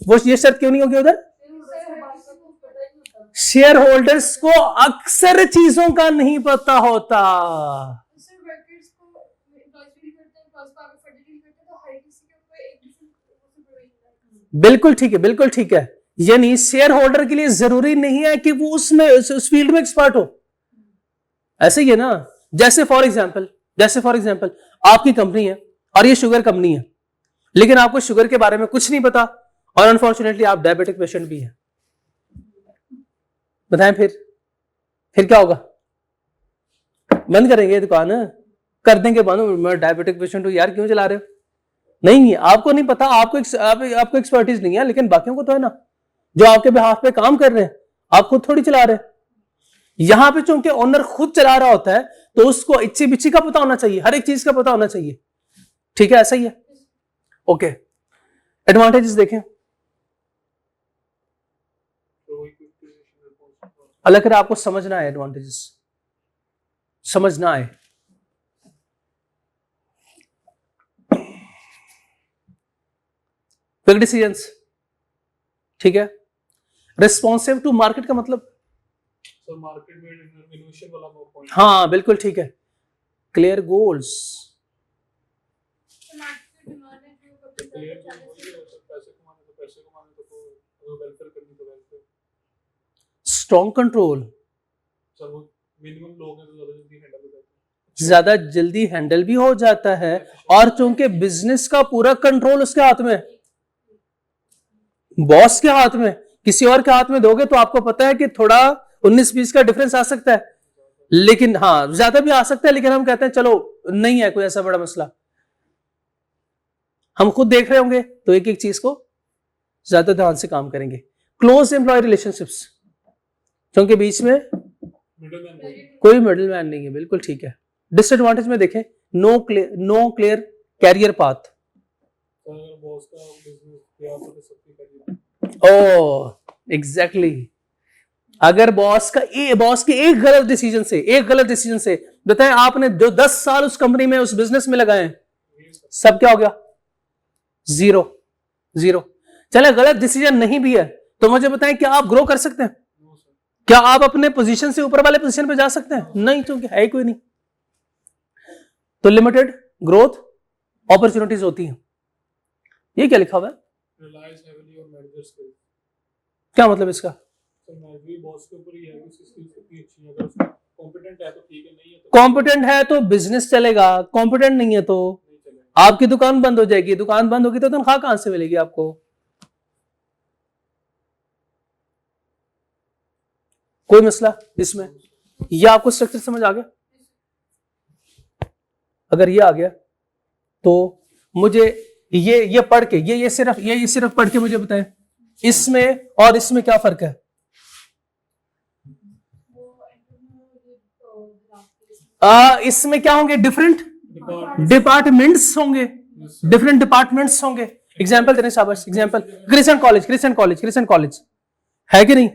वो ये शर्त क्यों नहीं होगी उधर? शेयर होल्डर्स को अक्सर चीजों का नहीं पता होता। सर वर्कर्स को एम्प्लॉयज भी करते हैं, प्लस आगे फर्दर डील करते हैं, तो हर किसी के ऊपर एक डिफरेंट। बिल्कुल ठीक है, बिल्कुल ठीक है। यानी शेयर होल्डर के लिए जरूरी नहीं है कि वो उसमें उस फील्ड में एक्सपर्ट हो। ऐसे ही है ना, जैसे फॉर एग्जांपल आपकी कंपनी है और ये शुगर कंपनी है, लेकिन आपको शुगर के बारे में कुछ नहीं पता, और अनफॉर्चुनेटली आप डायबिटिक पेशेंट भी हैं। बताएं फिर क्या होगा? बंद करेंगे दुकान, कर देंगे बंद। मैं डायबिटिक पेशेंट हूं यार, क्यों चला रहे हो? नहीं, आपको नहीं पता, आपको एक्सपर्टीज नहीं है, लेकिन बाकियों को तो है ना, जो आपके बिहाफ पे काम कर रहे हैं। आप खुद थोड़ी चला रहे हैं। यहां पे चूंकि ओनर खुद चला रहा होता है, तो उसको इच्छी बिच्छी का पता होना चाहिए, हर एक चीज का पता होना चाहिए। ठीक है, ऐसा ही है। ओके, एडवांटेजेस देखें। अलग कर आपको समझना है, एडवांटेजेस समझना है। क्विक डिसीजंस, ठीक है। रिस्पॉन्सिव टू मार्केट का मतलब, सर मार्केट में इनोवेशन वाला पॉइंट। हाँ बिल्कुल ठीक है। क्लियर गोल्स, तो मार्केट की डिमांड है जो कभी क्लियर कभी गोल वही है सर, पैसे कमाने तो पैसे कमाने, तो वेलफेयर करनी तो वेलफेयर। स्ट्रॉन्ग कंट्रोल, सर वो मिनिमम लोग हैं तो ज्यादा जल्दी हैंडल हो जाते हैं। ज्यादा जल्दी हैंडल भी हो जाता है, और चूंकि बिजनेस का पूरा कंट्रोल उसके हाथ में, बॉस के हाथ में, किसी और के हाथ में दोगे तो आपको पता है कि थोड़ा 19-20 का डिफरेंस आ सकता है, लेकिन हाँ ज्यादा भी आ सकता है, लेकिन हम कहते हैं चलो नहीं है कोई ऐसा बड़ा मसला। हम खुद देख रहे होंगे तो एक एक चीज को ज्यादा ध्यान से काम करेंगे। क्लोज एम्प्लॉय रिलेशनशिप्स, क्योंकि बीच में मिडलमैन कोई कोई मिडिल मैन नहीं है, बिल्कुल ठीक है। डिसएडवांटेज में देखें, no clear career path. Sir अगर बॉस का बिजनेस क्या तो सबकी करिए। ओ एग्जैक्टली, अगर बॉस के एक गलत डिसीजन से बताएं आपने जो 10 साल उस कंपनी में उस बिजनेस में लगाए हैं, सब क्या हो गया, जीरो। चले गलत डिसीजन नहीं भी है तो मुझे बताएं क्या आप ग्रो कर सकते हैं? No sir. क्या आप अपने पोजीशन से ऊपर वाले पोजीशन पे जा सकते हैं? नहीं, क्योंकि है ही कोई नहीं। तो लिमिटेड ग्रोथ अपॉर्चुनिटीज होती हैं। ये क्या लिखा हुआ है, relies heavily on manager skill. क्या मतलब इसका? सर मैनेजर बॉस के ऊपर ही है, उसकी स्किल्स कितनी अच्छी है, अगर उसका कॉम्पिटेंट है तो ठीक है, नहीं है तो कॉम्पिटेंट है तो बिजनेस चलेगा, कॉम्पिटेंट नहीं है तो नहीं चलेगा। आपकी दुकान बंद हो जाएगी। दुकान बंद होगी तो तनख्वाह कहां से मिलेगी आपको? कोई मसला इसमें? ये आपको स्ट्रक्चर समझ आ गया? अगर ये आ गया तो मुझे ये पढ़ के ये सिर्फ पढ़ के मुझे बताएं इसमें और इसमें क्या फर्क है? इसमें क्या होंगे? डिफरेंट डिपार्टमेंट्स होंगे, डिफरेंट डिपार्टमेंट्स होंगे। एग्जांपल देने शाबाश, एग्जांपल क्रिश्चियन कॉलेज है कि नहीं?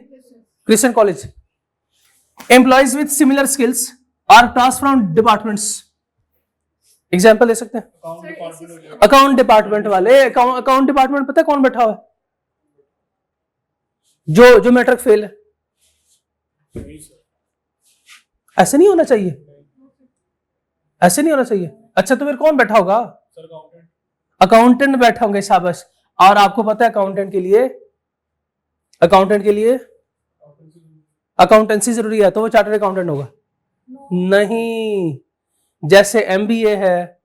Christian college, employees with similar skills are transfer from departments. Example दे सकते हैं? अकाउंट डिपार्टमेंट हो गया। अकाउंट डिपार्टमेंट वाले, अकाउंट डिपार्टमेंट पता है कौन बैठा हुआ है? जो मैट्रिक फेल है। नहीं सर, ऐसे नहीं होना चाहिए, ऐसे नहीं होना चाहिए। अच्छा तो फिर कौन बैठा होगा? Sir accountant. अकाउंटेंट बैठे होंगे, शाबाश। और आपको पता है अकाउंटेंट के लिए अकाउंटेंसी जरूरी है, तो वो चार्टर्ड अकाउंटेंट होगा? नहीं, जैसे एमबीए है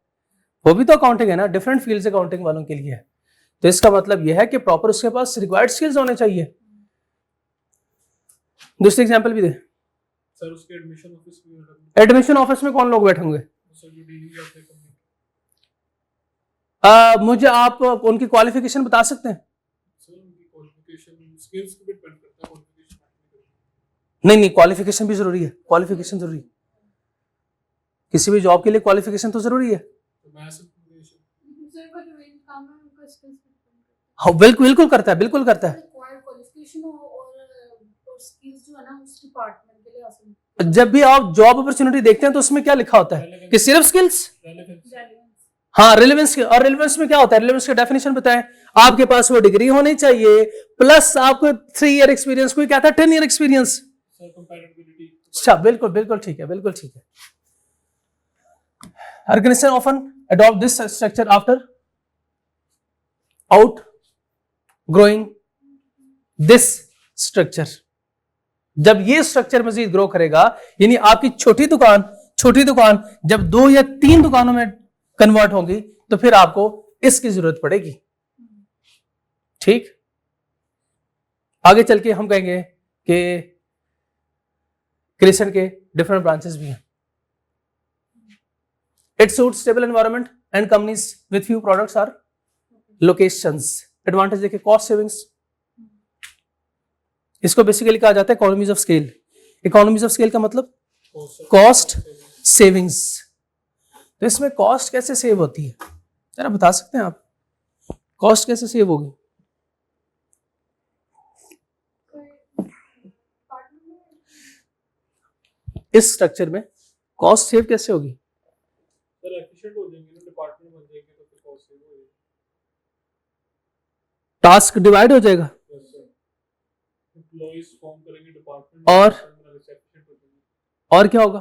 वो भी तो अकाउंटिंग है ना, डिफरेंट फील्ड से अकाउंटिंग वालों के लिए है। तो इसका मतलब यह है कि प्रॉपर उसके पास रिक्वायर्ड स्किल्स होने चाहिए। दूसरी एग्जांपल भी दे। सर उसके एडमिशन ऑफिस में एडमिशन ऑफिस में कौन लोग बैठे होंगे? सर जो डीलिंग करते हैं कंपनी। मुझे आप उनकी क्वालिफिकेशन बता सकते हैं? सर उनकी क्वालिफिकेशन स्किल्स पे डिपेंड करता है, क्वालिफिकेशन नहीं, क्वालिफिकेशन भी जरूरी है, क्वालिफिकेशन जरूरी है। किसी भी जॉब के लिए क्वालिफिकेशन तो जरूरी है। तो मैं सब सर का जो मेन काम है उनका स्किल्स पे डिपेंड करता हाँ बिल्कुल करता है, बिल्कुल करता है। है। रिक्वायर्ड क्वालिफिकेशन और स्किल्स जो है ना उस डिपार्टमेंट के लिए हासिल जब भी आप जॉब अपॉर्चुनिटी देखते हैं तो उसमें क्या लिखा होता है कि सिर्फ स्किल्स? रेलेवेंस। हाँ, रिलेवेंस। और रिलेवेंस में क्या होता है? रिलेवेंस की डेफिनेशन बताएं। आपके पास वो डिग्री होनी चाहिए प्लस आपको 3 ईयर एक्सपीरियंस, कोई कहता है 10 ईयर एक्सपीरियंस। Sir compatibility. अच्छा बिल्कुल ठीक है, बिल्कुल ठीक है। Organization often adopt this structure after outgrowing this structure. जब ये स्ट्रक्चर मजीद ग्रो करेगा, यानी आपकी छोटी दुकान जब 2 या 3 दुकानों में कन्वर्ट होगी तो फिर आपको इसकी जरूरत पड़ेगी। ठीक, आगे चल के हम कहेंगे कि क्रिश्चियन के डिफरेंट ब्रांचेस भी हैं। It suits stable environment and companies with few products or locations. Advantage देखिए, cost savings, इसको बेसिकली कहा जाता है economies of scale. Economies of scale का मतलब कॉस्ट सेविंग्स। तो इसमें कॉस्ट कैसे सेव होती है, जरा बता सकते हैं आप? कॉस्ट कैसे सेव होगी? इस स्ट्रक्चर में कॉस्ट सेव कैसे होगी? सर एफिशिएंट हो जाएंगे ना, डिपार्टमेंट बन जाएंगे तो फिर कॉस्ट सेव हो जाएगी। टास्क डिवाइड हो जाएगा यस सर, एम्प्लॉइज फॉर्म करेंगे डिपार्टमेंट और एफिशिएंट हो जाएंगे। और क्या होगा?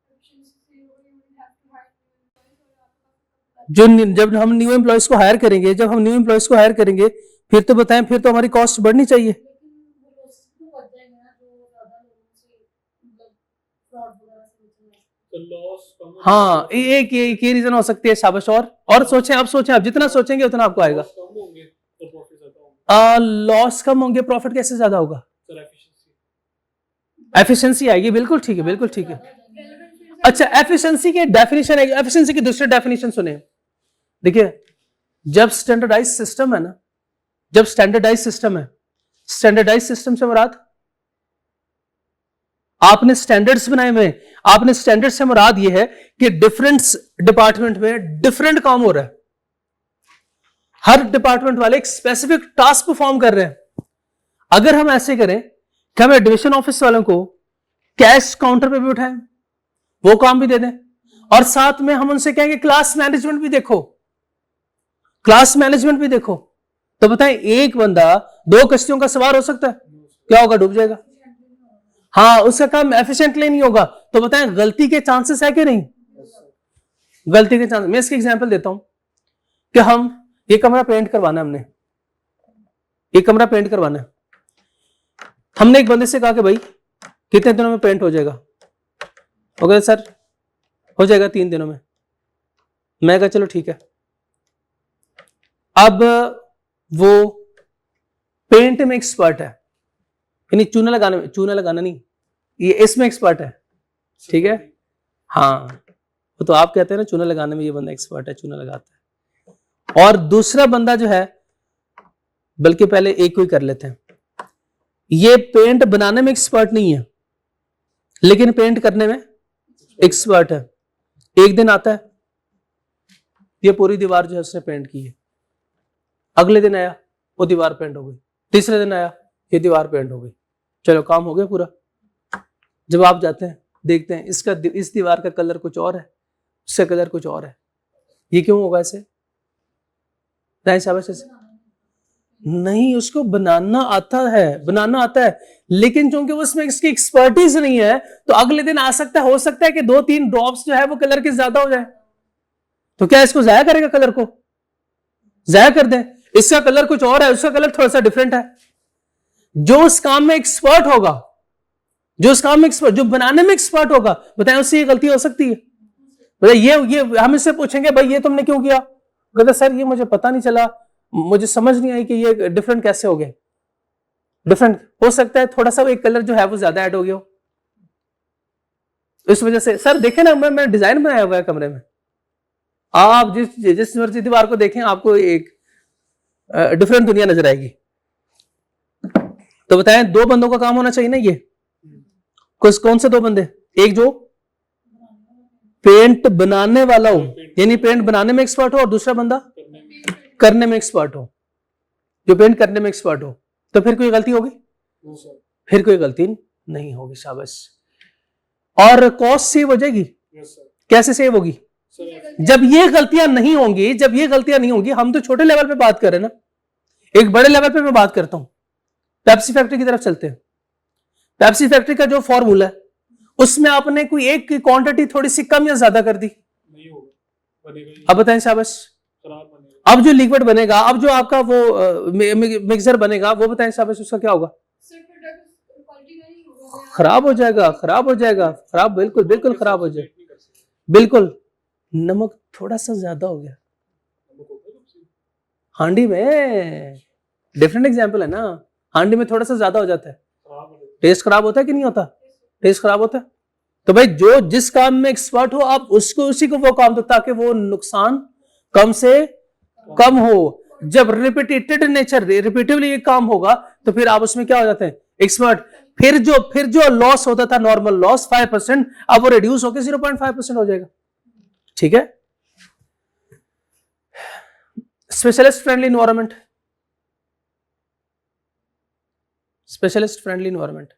Efficiency से you will have to hire new employees और आपके पास जब हम न्यू एम्प्लॉयज को हायर करेंगे, जब हम न्यू एम्प्लॉयज को हायर करेंगे, फिर तो बताएं, फिर तो हमारी कॉस्ट बढ़नी चाहिए। लेकिन वो लॉसेस तो बढ़ जाएंगे ना, जो ज्यादा लोगों से मतलब फ्रॉड वगैरह से बचना है। तो लॉस कम हो हाँ, जाएगा। एक ये रीजन हो सकती है। शाबाश। और सोचें, आप जितना सोचेंगे उतना आपको आएगा। लॉस कम होंगे तो प्रॉफिट ज्यादा होंगे। लॉस कम होंगे, प्रॉफिट कैसे ज्यादा होगा? सर एफिशिएंसी एफिशिएंसी आएगी। बिल्कुल ठीक है, बिल्कुल ठीक है। relevant fields अच्छा, एफिशिएंसी की डेफिनेशन है, एफिशिएंसी की दूसरी डेफिनेशन सुने। देखिए, जब स्टैंडर्डाइज सिस्टम है ना, जब स्टैंडर्डाइज सिस्टम है, स्टैंडर्डाइज सिस्टम से मुराद आपने स्टैंडर्ड्स बनाए हुए हैं। आपने स्टैंडर्ड से मुराद ये है कि डिफरेंट डिपार्टमेंट में डिफरेंट काम हो रहा है। हर डिपार्टमेंट वाले एक स्पेसिफिक टास्क परफॉर्म कर रहे हैं। अगर हम ऐसे करें कि हम डिविजन ऑफिस वालों को कैश काउंटर पे भी उठाएं, वो काम भी दे दें, और साथ में हम उनसे कहेंगे क्लास मैनेजमेंट भी देखो, क्लास मैनेजमेंट भी देखो, तो बताएं एक बंदा 2 कश्तियों का सवार हो सकता है? क्या होगा? डूब जाएगा। हाँ, उसका काम एफिशिएंटली नहीं होगा। तो बताएं गलती के चांसेस है कि नहीं? गलती के चांसेस। मैं इसकी एग्जांपल देता हूं कि हम ये कमरा पेंट करवाना है, हमने ये कमरा पेंट करवाना है। हमने एक बंदे से कहा कि भाई कितने दिनों में पेंट हो जाएगा? हो गया सर, हो जाएगा 3 दिनों में। मैं कहा चलो ठीक है। अब वो पेंट में एक्सपर्ट है, यानी चूना लगाना नहीं, ये इसमें एक्सपर्ट है, ठीक है। हाँ, वो तो आप कहते हैं ना चूना लगाने में ये बंदा एक्सपर्ट है, चूना लगाता है। और दूसरा बंदा जो है, बल्कि पहले एक को ही कर लेते हैं, ये पेंट बनाने में एक्सपर्ट नहीं है लेकिन पेंट करने में एक्सपर्ट है। एक दिन आता है, ये पूरी दीवार जो है उसने पेंट की है। अगले दिन आया, वो दीवार पेंट हो गई। तीसरे दिन आया, ये दीवार पेंट हो गई। चलो काम हो गया पूरा। जब आप जाते हैं देखते हैं इस दीवार का कलर कुछ और है, उसका कलर कुछ और है। ये क्यों होगा ऐसे? शाबाश। ऐसे नहीं, उसको बनाना आता है, लेकिन चूंकि उसमें इसकी एक्सपर्टीज नहीं है, तो अगले दिन हो सकता है कि 2-3 ड्रॉप्स जो है वो कलर के ज्यादा हो जाए। तो क्या इसको जाया करेगा? कलर को जाया कर दें। इसका कलर कुछ और है, उसका कलर थोड़ा सा डिफरेंट है। जो उस काम में एक्सपर्ट होगा, जो बनाने में एक्सपर्ट होगा, बताएं उससे ये गलती हो सकती है? बताइए, ये हम इससे पूछेंगे भाई ये तुमने क्यों किया? कहते सर ये मुझे पता नहीं चला, मुझे समझ नहीं आई कि ये डिफरेंट कैसे हो गए। डिफरेंट हो सकता है थोड़ा सा एक कलर जो है वो ज्यादा ऐड हो गया हो, इस वजह से। सर देखे ना, मैं डिजाइन बनाया हुआ है कमरे में। आप जिस मर्जी दीवार को देखें, आपको एक डिफरेंट दुनिया नजर आएगी। तो बताएं 2 बंदों का काम होना चाहिए ना। ये कौन से 2 बंदे? एक जो पेंट बनाने वाला हो, यानी पेंट बनाने में एक्सपर्ट हो, और दूसरा बंदा करने में एक्सपर्ट हो, जो पेंट करने में एक्सपर्ट हो। तो फिर कोई गलती होगी? फिर कोई गलती नहीं होगी। शाबाश। और कॉस्ट सेव हो जाएगी। कैसे सेव होगी? जब ये गलतियां नहीं होंगी, हम तो छोटे लेवल पे बात कर रहे हैं ना, एक बड़े लेवल पे मैं बात करता हूं। पेप्सी फैक्ट्री की तरफ चलते हैं। पेप्सी फैक्ट्री का जो फॉर्मूला है, उसमें आपने कोई एक की क्वांटिटी थोड़ी सी कम या ज्यादा कर दी, नहीं होगा, बनेगा ही अब बताएं शाबाश। खराब बनेगा। अब जो लिक्विड बनेगा, अब जो आपका वो मिक्सर बनेगा, वो बताएं शाबाश, उसका क्या होगा? सर प्रोडक्ट क्वालिटी का नहीं होगा, खराब हो जाएगा, खराब, बिल्कुल खराब हो जाएगा। नहीं कर सकते। बिल्कुल। नमक थोड़ा सा ज्यादा हो गया नमक होता है सबसे। हांडी में, डिफरेंट एग्जांपल है ना। हांडी में थोड़ा सा ज्यादा हो जाता है, खराब हो जाएगा। टेस्ट खराब होता है कि नहीं होता? टेस्ट खराब होता है। तो भाई जो जिस काम में एक्सपर्ट हो, आप उसी को वो काम दो, ताकि वो नुकसान कम से कम हो। जब रिपीटिवली ये काम होगा, तो फिर आप उसमें क्या हो जाते हैं? एक्सपर्ट। फिर जो लॉस होता था, नॉर्मल लॉस 5%, अब वो रिड्यूस होकर 0.5% हो जाएगा। ठीक है। स्पेशलिस्ट फ्रेंडली इन्वायरमेंट,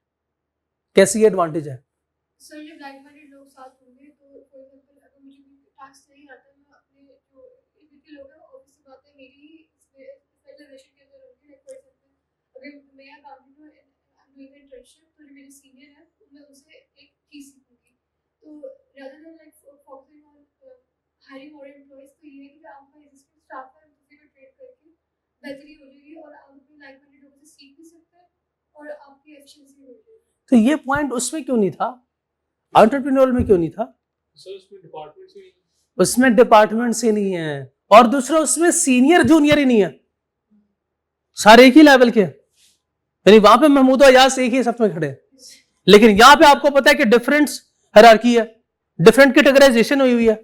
कैसी एडवांटेज है? सर जब लाइक माइंडेड लोग साथ होंगे तो फॉर एग्जांपल अगर मुझे कोई टास्क नहीं आता मैं अपने जो जितने लोग हैं ऑफिस से बातें मेरी इसमें स्पेशलाइजेशन के अंदर होंगी लाइक फॉर एग्जांपल अगर मैं अकाउंटिंग में आई एम डूइंग इंटर्नशिप तो जो मेरे सीनियर है मैं उनसे एक चीज़ सीखूंगी तो rather than like focusing on hiring more employees तो ये है कि आपका existing staff है उसी को ट्रेन करके बेहतरी हो जाएगी और आप अपने लाइक माइंडेड लोगों से सीख भी सकते हैं और आपकी एफिशिएंसी हो जाएगी। तो ये पॉइंट उसमें क्यों नहीं था, एंटरप्रेन्योर में क्यों नहीं था? सर उसमें डिपार्टमेंट से उसमें डिपार्टमेंट से नहीं है और दूसरा उसमें सीनियर जूनियर ही नहीं है, सारे एक ही लेवल के, यानी वहां पे महमूद और अयाज एक ही सब में खड़े हैं। लेकिन यहाँ पे आपको पता है कि डिफरेंट हायरार्की है, डिफरेंट कैटेगराइजेशन हुई हुई है।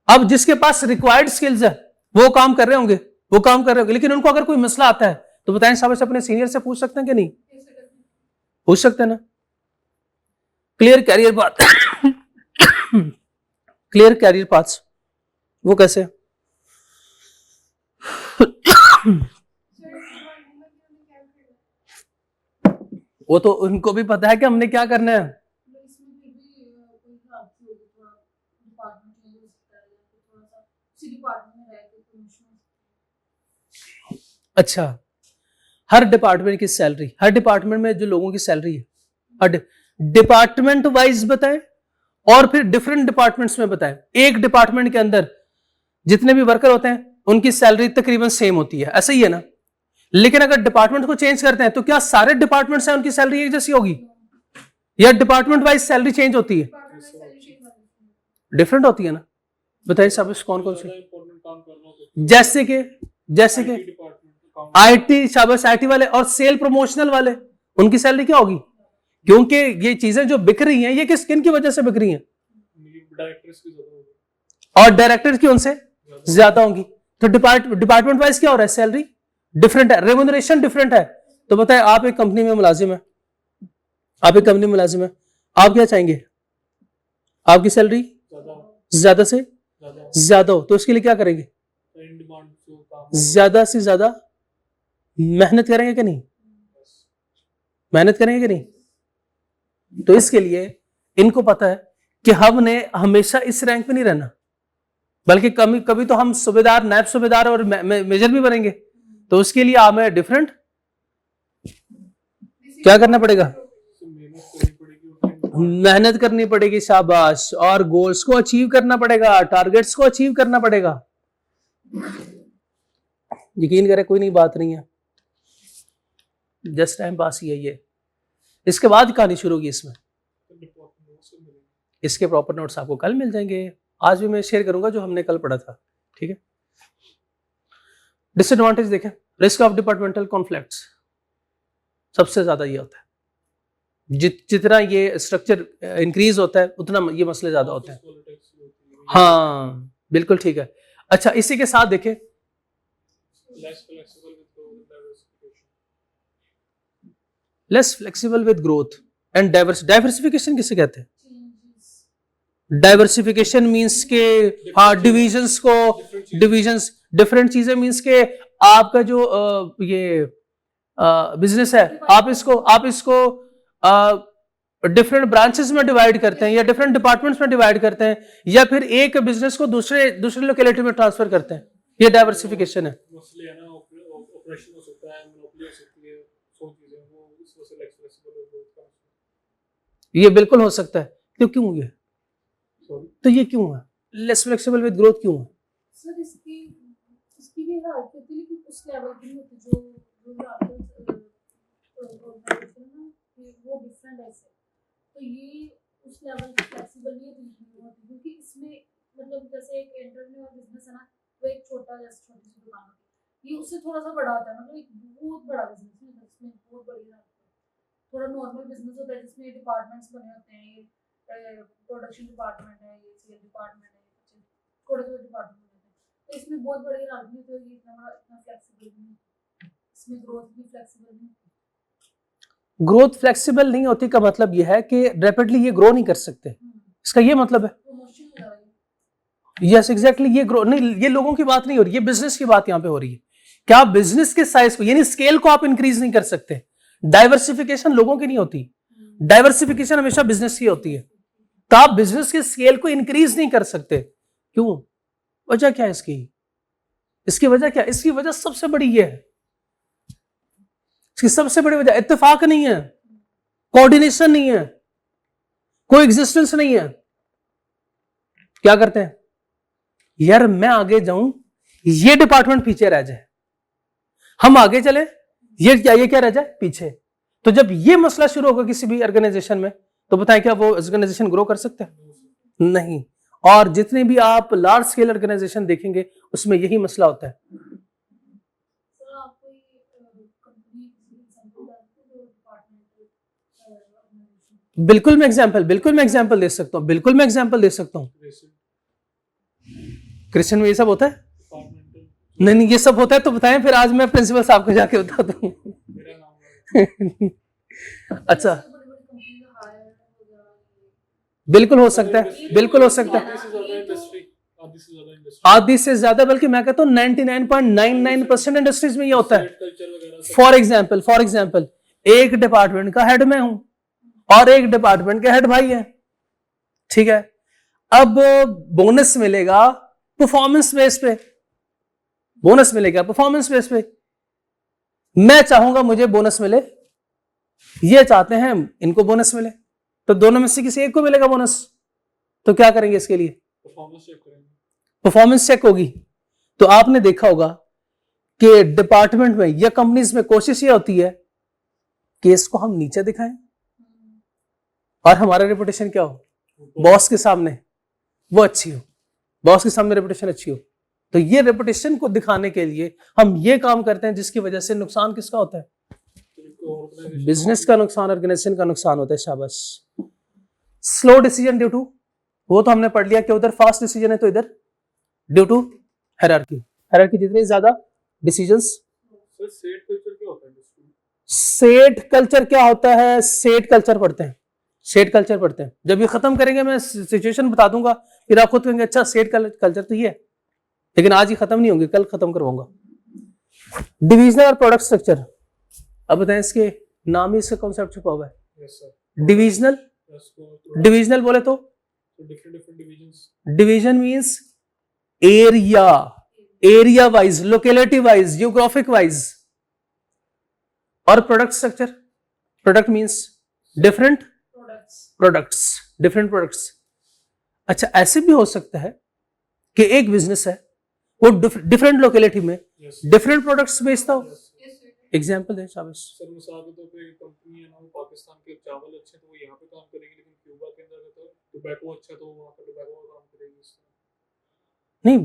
अब जिसके पास रिक्वायर्ड स्किल्स है वो काम कर रहे होंगे, लेकिन उनको अगर कोई मसला आता है तो बताएं साहब से अपने सीनियर से पूछ सकते हैं कि नहीं? पूछ सकते हैं ना। Clear career path clear career paths वो कैसे? वो तो उनको भी पता है कि हमने क्या करना है। इसमें फिर भी कोई हादसा हो गया, थोड़ा डिपार्टमेंट चेंज हो सकता है या फिर थोड़ा सा उसी डिपार्टमेंट में रह के प्रमोशन हो सकता है। अच्छा, हर डिपार्टमेंट की सैलरी, हर डिपार्टमेंट में जो लोगों की सैलरी है, हर डिपार्टमेंट वाइज बताएं और फिर डिफरेंट डिपार्टमेंट्स में बताएं। एक डिपार्टमेंट के अंदर जितने भी वर्कर होते हैं उनकी सैलरी तकरीबन सेम होती है, ऐसा ही है ना। लेकिन अगर डिपार्टमेंट को चेंज करते हैं तो क्या सारे डिपार्टमेंट्स हैं उनकी सैलरी एक जैसी होगी या डिपार्टमेंट वाइज सैलरी चेंज होती है? डिफरेंट होती है ना। बताइए साहब कौन कौन से? इंपॉर्टेंट काम करना होता जैसे कि है डिपार्टमेंट आईटी, शाबाश आईटी वाले और सेल प्रमोशनल वाले, उनकी सैलरी क्या होगी? क्योंकि ये चीजें जो बिक रही हैं ये किन की वजह से बिक रही हैं? डायरेक्टर्स की ज्यादा होगी और डायरेक्टर की उनसे ज्यादा होंगी। तो डिपार्टमेंट वाइज क्या हो रहा है? सैलरी डिफरेंट है, रेम्यूनरेशन डिफरेंट है। तो बताएं आप एक कंपनी में मुलाजिम है, आप क्या चाहेंगे? आपकी सैलरी ज्यादा से ज्यादा हो, तो उसके लिए क्या करेंगे? इन डिमांड जो काम ज्यादा से ज्यादा मेहनत करेंगे कि नहीं? मेहनत करेंगे कि नहीं? तो इसके लिए इनको पता है कि हमने हमेशा इस रैंक पे नहीं रहना, बल्कि कभी तो हम सूबेदार, नायब सूबेदार और मेजर भी बनेंगे। तो उसके लिए हमें डिफरेंट क्या करना पड़ेगा? मेहनत करनी पड़ेगी, शाबाश, और गोल्स को अचीव करना पड़ेगा, टारगेट्स को अचीव करना पड़ेगा। यकीन करें कोई नहीं, बात नहीं है, जस्ट टाइम पास ही है ये। इसके बाद कहानी शुरू होगी इसमें। इसके प्रॉपर नोट्स आपको कल मिल जाएंगे, आज भी मैं शेयर करूंगा जो हमने कल पढ़ा था, ठीक है। डिसएडवांटेज देखें, रिस्क ऑफ डिपार्टमेंटल कॉन्फ्लिक्ट्स सबसे ज्यादा ये होता है। जितना ये स्ट्रक्चर इंक्रीज होता है उतना ये मसले ज्यादा होते हैं। हाँ बिल्कुल ठीक है। अच्छा, इसी के साथ देखें less flexible with growth and diversification किसे कहते हैं? डाइवर्सिफिकेशन मींस के हाँ डिविजन्स डिफरेंट चीजें मींस के आपका जो ये बिजनेस है आप इसको डिफरेंट ब्रांचेस में डिवाइड करते हैं या डिफरेंट डिपार्टमेंट्स में डिवाइड करते हैं या फिर एक बिजनेस को दूसरे लोकेलिटी में ट्रांसफर करते हैं, ये डाइवर्सिफिकेशन है। मसले है ना, ऑपरेशन हो सकता है, मोनोपोली हो सकती है, सो चीजें वो इस वजह से फ्लेक्सिबल हो। ये बिल्कुल हो सकता है। क्यों ये तो ये क्यों है लेस फ्लेक्सिबल विद ग्रोथ क्यों है? सर इसकी भी हालत होती है लेकिन उस लेवल की नहीं होती जो वो डिफरेंट ऐसे। तो ये उस लेवल की फ्लेक्सिबल नहीं होती क्योंकि इसमें मतलब जैसे एक एंटरप्रेन्योर बिजनेस है ना, वो एक छोटा जैसे छोटी सी दुकान होती है, ये उससे थोड़ा सा बड़ा होता है, मतलब एक बहुत बड़ा बिजनेस है जिसमें बहुत बड़ी थोड़ा नॉर्मल बिजनेस होता है जिसमें डिपार्टमेंट्स बने होते हैं, ये प्रोडक्शन डिपार्टमेंट है, ये सेल डिपार्टमेंट है, छोटे छोटे डिपार्टमेंट होते हैं। तो इसमें बहुत बड़ी राजनीति तो ये इतना फ्लेक्सिबल नहीं, इसमें ग्रोथ भी फ्लेक्सिबल नहीं। ग्रोथ फ्लेक्सिबल नहीं होती का मतलब यह है कि रैपिडली ये ग्रो नहीं कर सकते, इसका ये मतलब है। यस एग्जैक्टली, ये ग्रो नहीं, ये लोगों की बात नहीं हो रही, ये बिजनेस की बात यहाँ पे हो रही है। क्या बिजनेस के साइज को यानी स्केल को आप इंक्रीज नहीं कर सकते। डाइवर्सिफिकेशन लोगों की नहीं होती, डाइवर्सिफिकेशन हमेशा बिजनेस की होती है, तो आप बिजनेस के स्केल को इंक्रीज नहीं कर सकते। क्यों? वजह क्या है इसकी? इसकी वजह क्या है? इसकी वजह सबसे बड़ी ये है, इसकी सबसे बड़ी वजह इत्तेफाक नहीं है, कोऑर्डिनेशन नहीं है, कोई एग्जिस्टेंस नहीं है। क्या करते हैं यार, मैं आगे जाऊं, ये डिपार्टमेंट पीछे रह जाए, हम आगे चले, ये क्या रह जाए पीछे। तो जब ये मसला शुरू होगा किसी भी ऑर्गेनाइजेशन में, तो बताएं क्या वो ऑर्गेनाइजेशन ग्रो कर सकते हैं? नहीं। और जितने भी आप लार्ज स्केल ऑर्गेनाइजेशन देखेंगे उसमें यही मसला होता है। सर आप कोई कंपनी एग्जांपल जानते हो जो डिपार्टमेंटल ऑर्गेनाइजेशन? बिल्कुल मैं एग्जांपल दे सकता हूँ, बिल्कुल मैं एग्जांपल दे सकता हूँ। क्रिश्चियन में ये सब होता है? डिपार्टमेंटल नहीं ये सब होता है तो बताएं, फिर आज मैं प्रिंसिपल साहब को जाके बताता हूँ। मेरा नाम है अच्छा, बड़ी बड़ी कंपनी का हायर वगैरह बिल्कुल हो सकता है, बिल्कुल हो सकता है। आधी से ज्यादा इंडस्ट्री, आधी से ज्यादा इंडस्ट्री, आधी से ज्यादा, बल्कि मैं कहता हूँ 99.99% इंडस्ट्रीज में ये होता है। कल्चर वगैरह सब। फॉर एग्जाम्पल एक डिपार्टमेंट का हेड मैं हूं और एक डिपार्टमेंट के हेड भाई है, ठीक है। अब बोनस मिलेगा परफॉर्मेंस बेस पे, बोनस मिलेगा परफॉर्मेंस बेस पे। मैं चाहूंगा मुझे बोनस मिले, ये चाहते हैं इनको बोनस मिले, तो दोनों में से किसी एक को मिलेगा बोनस, तो क्या करेंगे इसके लिए? परफॉर्मेंस चेक करेंगे। परफॉर्मेंस चेक होगी। तो आपने देखा होगा कि डिपार्टमेंट में या कंपनीज में कोशिश ये होती है कि इसको हम नीचे दिखाएं और हमारा रेपुटेशन क्या हो, बॉस के सामने वो अच्छी हो, बॉस के सामने रेपुटेशन अच्छी हो। तो ये रेपुटेशन को दिखाने के लिए हम ये काम करते हैं, जिसकी वजह से नुकसान किसका होता है? बिजनेस का नुकसान, ऑर्गेनाइजेशन का नुकसान होता है। शाबाश। स्लो डिसीजन ड्यू टू, वो तो हमने पढ़ लिया कि उधर फास्ट डिसीजन है, तो इधर ड्यू टू हायरार्की जितनी ज्यादा डिसीजंस। सर सेट कल्चर क्या होता है इंडस्ट्री में? सेट कल्चर क्या होता है? सेट कल्चर पढ़ते हैं। जब ये खत्म करेंगे मैं सिचुएशन बता दूंगा, फिर आप खुद कहेंगे अच्छा सेट कल्चर तो ये है, लेकिन आज ही खत्म नहीं होंगे, कल खत्म करवाऊंगा। डिविजनल और प्रोडक्ट स्ट्रक्चर, अब बताएं, इसके नाम ही इसका कॉन्सेप्ट छुपा हुआ है। Yes sir. डिविजनल, यस को डिविजनल बोले तो different divisions. Division means area wise, locality wise, geographic wise. और product structure, product means different products. अच्छा, ऐसे भी हो सकता है कि एक बिजनेस है वो डिफरेंट लोकेलिटी में यस डिफरेंट प्रोडक्ट्स बेचता हो। Yes sir. एग्जांपल दें शाबाश। सर मिसाल के तौर पे कंपनी है ना, वो पाकिस्तान के चावल अच्छे तो वो यहाँ पे काम करेगी, लेकिन क्यूबा के अंदर तो टोबैको अच्छा तो वहाँ पे टोबैको का काम करेगी। नहीं,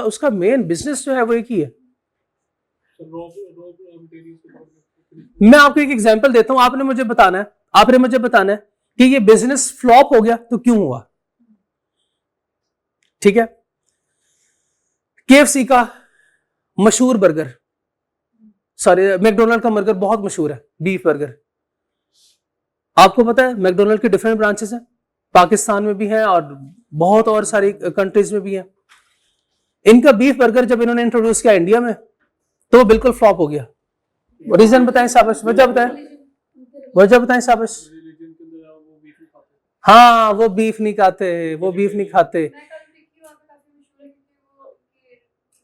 उसका मेन बिजनेस जो है वो एक ही है। सर रॉ मटेरियल्स के प्रॉब्लम। मैं आपको एक एग्जांपल देता हूं, आपने मुझे बताना है कि ये बिजनेस फ्लॉप हो गया तो क्यों हुआ। ठीक है, KFC का मशहूर बर्गर, सॉरी मैकडोनल्ड का बर्गर बहुत मशहूर है, बीफ बर्गर। आपको पता है मैकडोनल्ड के डिफरेंट ब्रांचेस हैं, पाकिस्तान में भी हैं और बहुत और सारी कंट्रीज में भी हैं। इनका बीफ बर्गर जब इन्होंने इंट्रोड्यूस किया इंडिया में तो वो बिल्कुल फ्लॉप हो गया। रीजन बताएं शाबाश, वजह बताएं शाबाश। रिलीजन के अंदर वो बीफ नहीं खाते। हाँ, वो बीफ नहीं खाते। मैं कल देखी वहाँ पे काफी मशहूर है, क्योंकि वो उनकी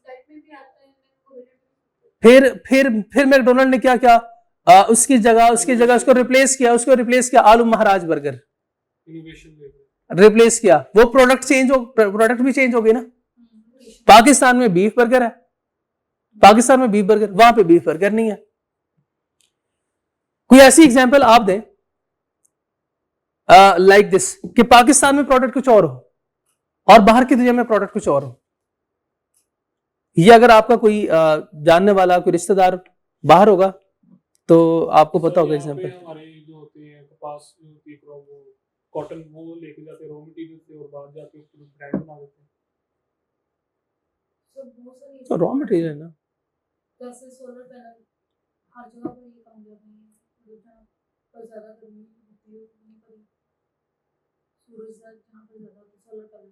डाइट में भी आता है, मैंने वो फिर मैकडोनल्ड ने क्या किया, उसकी जगह उसको रिप्लेस किया आलू महाराज बर्गर इनोवेशन लेके रिप्लेस किया। वो प्रोडक्ट भी चेंज हो गई ना। पाकिस्तान में बीफ बर्गर है, वहां पे बीफ बर्गर नहीं है। कोई ऐसी एग्जांपल आप दें लाइक दिस कि पाकिस्तान में प्रोडक्ट कुछ और हो और बाहर की दुनिया में प्रोडक्ट कुछ और हो। ये अगर आपका कोई जानने वाला, कोई रिश्तेदार बाहर होगा तो आपको पता होगा एग्जांपल। हमारे जो होते हैं कपास की क्रॉप, वो कॉटन वो लेके जाते हैं रॉ मटेरियल से और बाहर जाके उसको ब्रांड बना देते हैं। तो रॉ मटेरियल है ना। जैसे सोलर पैनल हर जगह पर ये कामयाब नहीं है, जहाँ पर ज्यादा गर्मी होती है वहीं पर सूरज जहाँ पर ज्यादा सोलर पैनल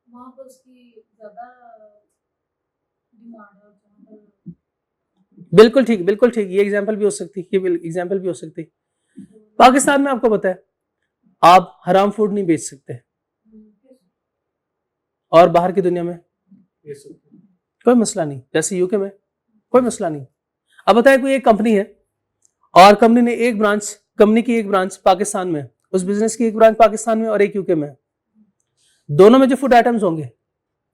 वहाँ पर उसकी ज्यादा डिमांड है, और जहाँ पर बिल्कुल ठीक, ये एग्जांपल भी हो सकती है, पाकिस्तान में आपको पता है आप हराम फूड नहीं बेच सकते, और बाहर की दुनिया में ये सब कोई मसला नहीं, जैसे यूके में कोई मसला नहीं। अब बताए कोई एक कंपनी है और कंपनी ने एक ब्रांच, कंपनी की एक ब्रांच पाकिस्तान में, उस बिजनेस की एक ब्रांच पाकिस्तान में और एक यूके में, दोनों में जो फूड आइटम्स होंगे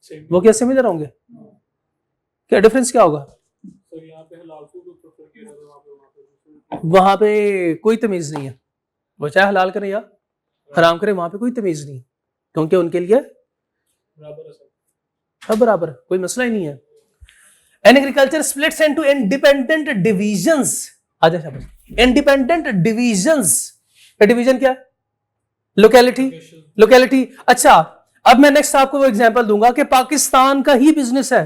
सेम। वो क्या सिमिलर होंगे? क्या डिफरेंस क्या होगा? सर यहाँ पे हलाल फूड प्रेफर किया जाता है, वहाँ पे वहां पे कोई तमीज नहीं है, वो चाहे हलाल करें या हराम करें, वहां पे कोई तमीज नहीं, क्योंकि उनके लिए बराबर है सर। सब बराबर, कोई मसला ही नहीं है। An agriculture splits into independent divisions. आजा शाबाश। इंडिपेंडेंट डिविजन्स, डिवीजन क्या है? Locality, locality. अच्छा, अब मैं नेक्स्ट आपको वो एग्जांपल दूंगा कि पाकिस्तान का ही बिजनेस है,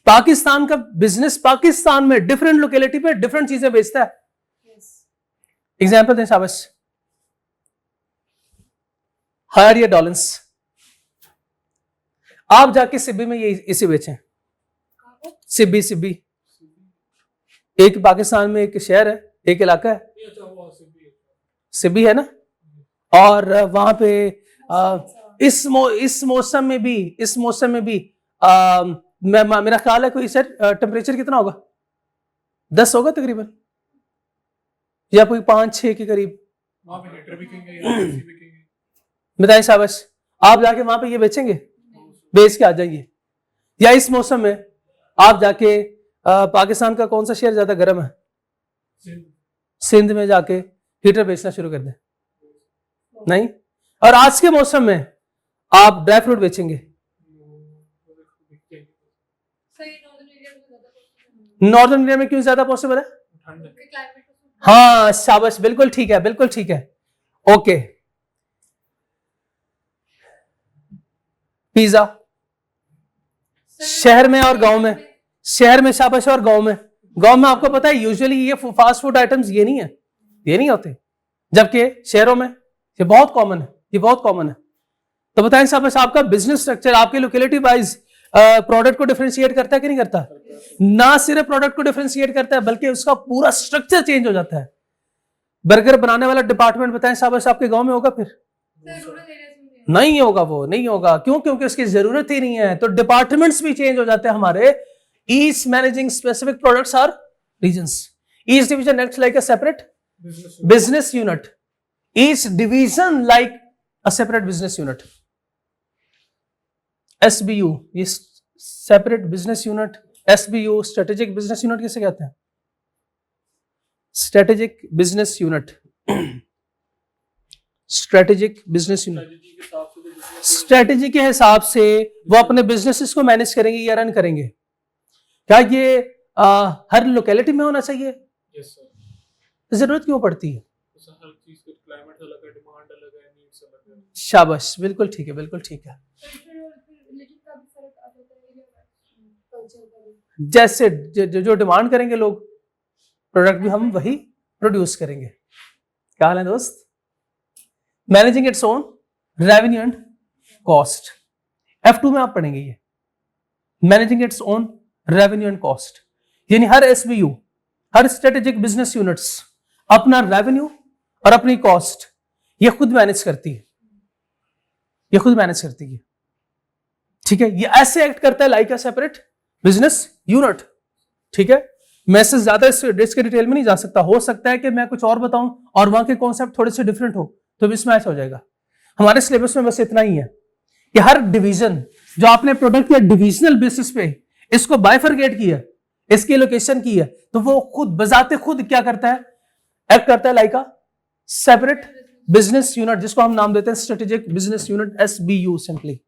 पाकिस्तान का बिजनेस पाकिस्तान में डिफरेंट लोकेलिटी पे डिफरेंट चीजें बेचता है। एग्जांपल दें शाबाश। हायर या डॉलेंस, आप जाके सिब्बी में ये इसे बेचें, सिब्बी, सिब्बी एक पाकिस्तान में एक शहर है, एक इलाका है, ये अच्छा हुआ सिब्बी। सिब्बी है ना, और वहां पे इस मौसम में भी मेरा ख्याल है कोई सर टेम्परेचर कितना होगा? 10 होगा तकरीबन, या कोई 5-6 के करीब। वहाँ पे हीटर बिकेंगे या एसी बिकेंगे। बताइए शाबाश, आप जाके वहां पे ये बेचेंगे? बेच के आ जाइए। या इस मौसम में आप जाके पाकिस्तान का कौन सा शहर ज्यादा गर्म है? सिंध में जाके हीटर बेचना शुरू कर दें? नहीं। और आज के मौसम में आप ड्राई फ्रूट बेचेंगे? नॉर्दर्न इंडिया में क्यों ज्यादा पॉसिबल है? ठंड हाँ शाबाश, बिल्कुल ठीक है, बिल्कुल ठीक है। ओके, पिज्जा शहर में और गांव में, शहर में शाबाश और गांव में, गांव में आपको पता है यूजुअली ये फास्ट फूड आइटम्स ये नहीं है, ये नहीं होते, जबकि शहरों में ये बहुत कॉमन है, ये बहुत कॉमन है। तो बताएं शाबाश, आपका बिजनेस स्ट्रक्चर आपके लोकेलिटी वाइज प्रोडक्ट को डिफरेंशिएट करता है कि नहीं करता? ना सिर्फ प्रोडक्ट को डिफरेंशिएट करता है बल्कि उसका पूरा स्ट्रक्चर चेंज हो जाता है। बर्गर बनाने वाला डिपार्टमेंट बताएं शाबाश आपके गांव में होगा? फिर नहीं होगा, वो नहीं होगा। क्यों? क्योंकि उसकी जरूरत ही नहीं है। तो डिपार्टमेंट्स भी चेंज हो जाते हैं हमारे। Each managing specific products or regions. Each division acts like a separate business unit. Each division like a separate business unit. SBU, ये separate business unit, SBU strategic business unit किसे कहते हैं? Strategic business unit, strategic business unit. Strategy के हिसाब से वो अपने बिजनेसेस को मैनेज करेंगे या रन करेंगे। क्या ये हर लोकेलिटी में होना चाहिए? Yes sir. जरूरत क्यों पड़ती है? हर चीज का क्लाइमेट अलग है, डिमांड अलग है, नीड्स अलग है। शाबाश, बिल्कुल ठीक है, बिल्कुल ठीक है। जैसे जो डिमांड करेंगे लोग, प्रोडक्ट भी हम वही प्रोड्यूस करेंगे। क्या हाल है दोस्त? Managing its own revenue and cost, F2 में आप पढ़ेंगे ये, managing its own revenue and cost. यानी हर SBU, हर स्ट्रेटेजिक बिजनेस यूनिट्स अपना रेवेन्यू और अपनी कॉस्ट ये खुद मैनेज करती है, ये खुद मैनेज करती है। ठीक है, ये ऐसे एक्ट करता है like a separate business unit. ठीक है, मैं इससे ज्यादा इसके डिटेल में नहीं जा सकता। हो सकता है कि मैं कुछ और बताऊं और वहां के कॉन्सेप्ट थोड़े से डिफरेंट हो तो मिसमैच हो जाएगा। हमारे सिलेबस में बस इतना ही है कि हर डिवीजन जो आपने प्रोडक्ट या डिविजनल बेसिस पे इसको बाइफरगेट किया, इसकी लोकेशन की है, तो वो खुद बजाते खुद क्या करता है? एक्ट करता है like a separate business unit, जिसको हम नाम देते हैं strategic business unit, SBU simply.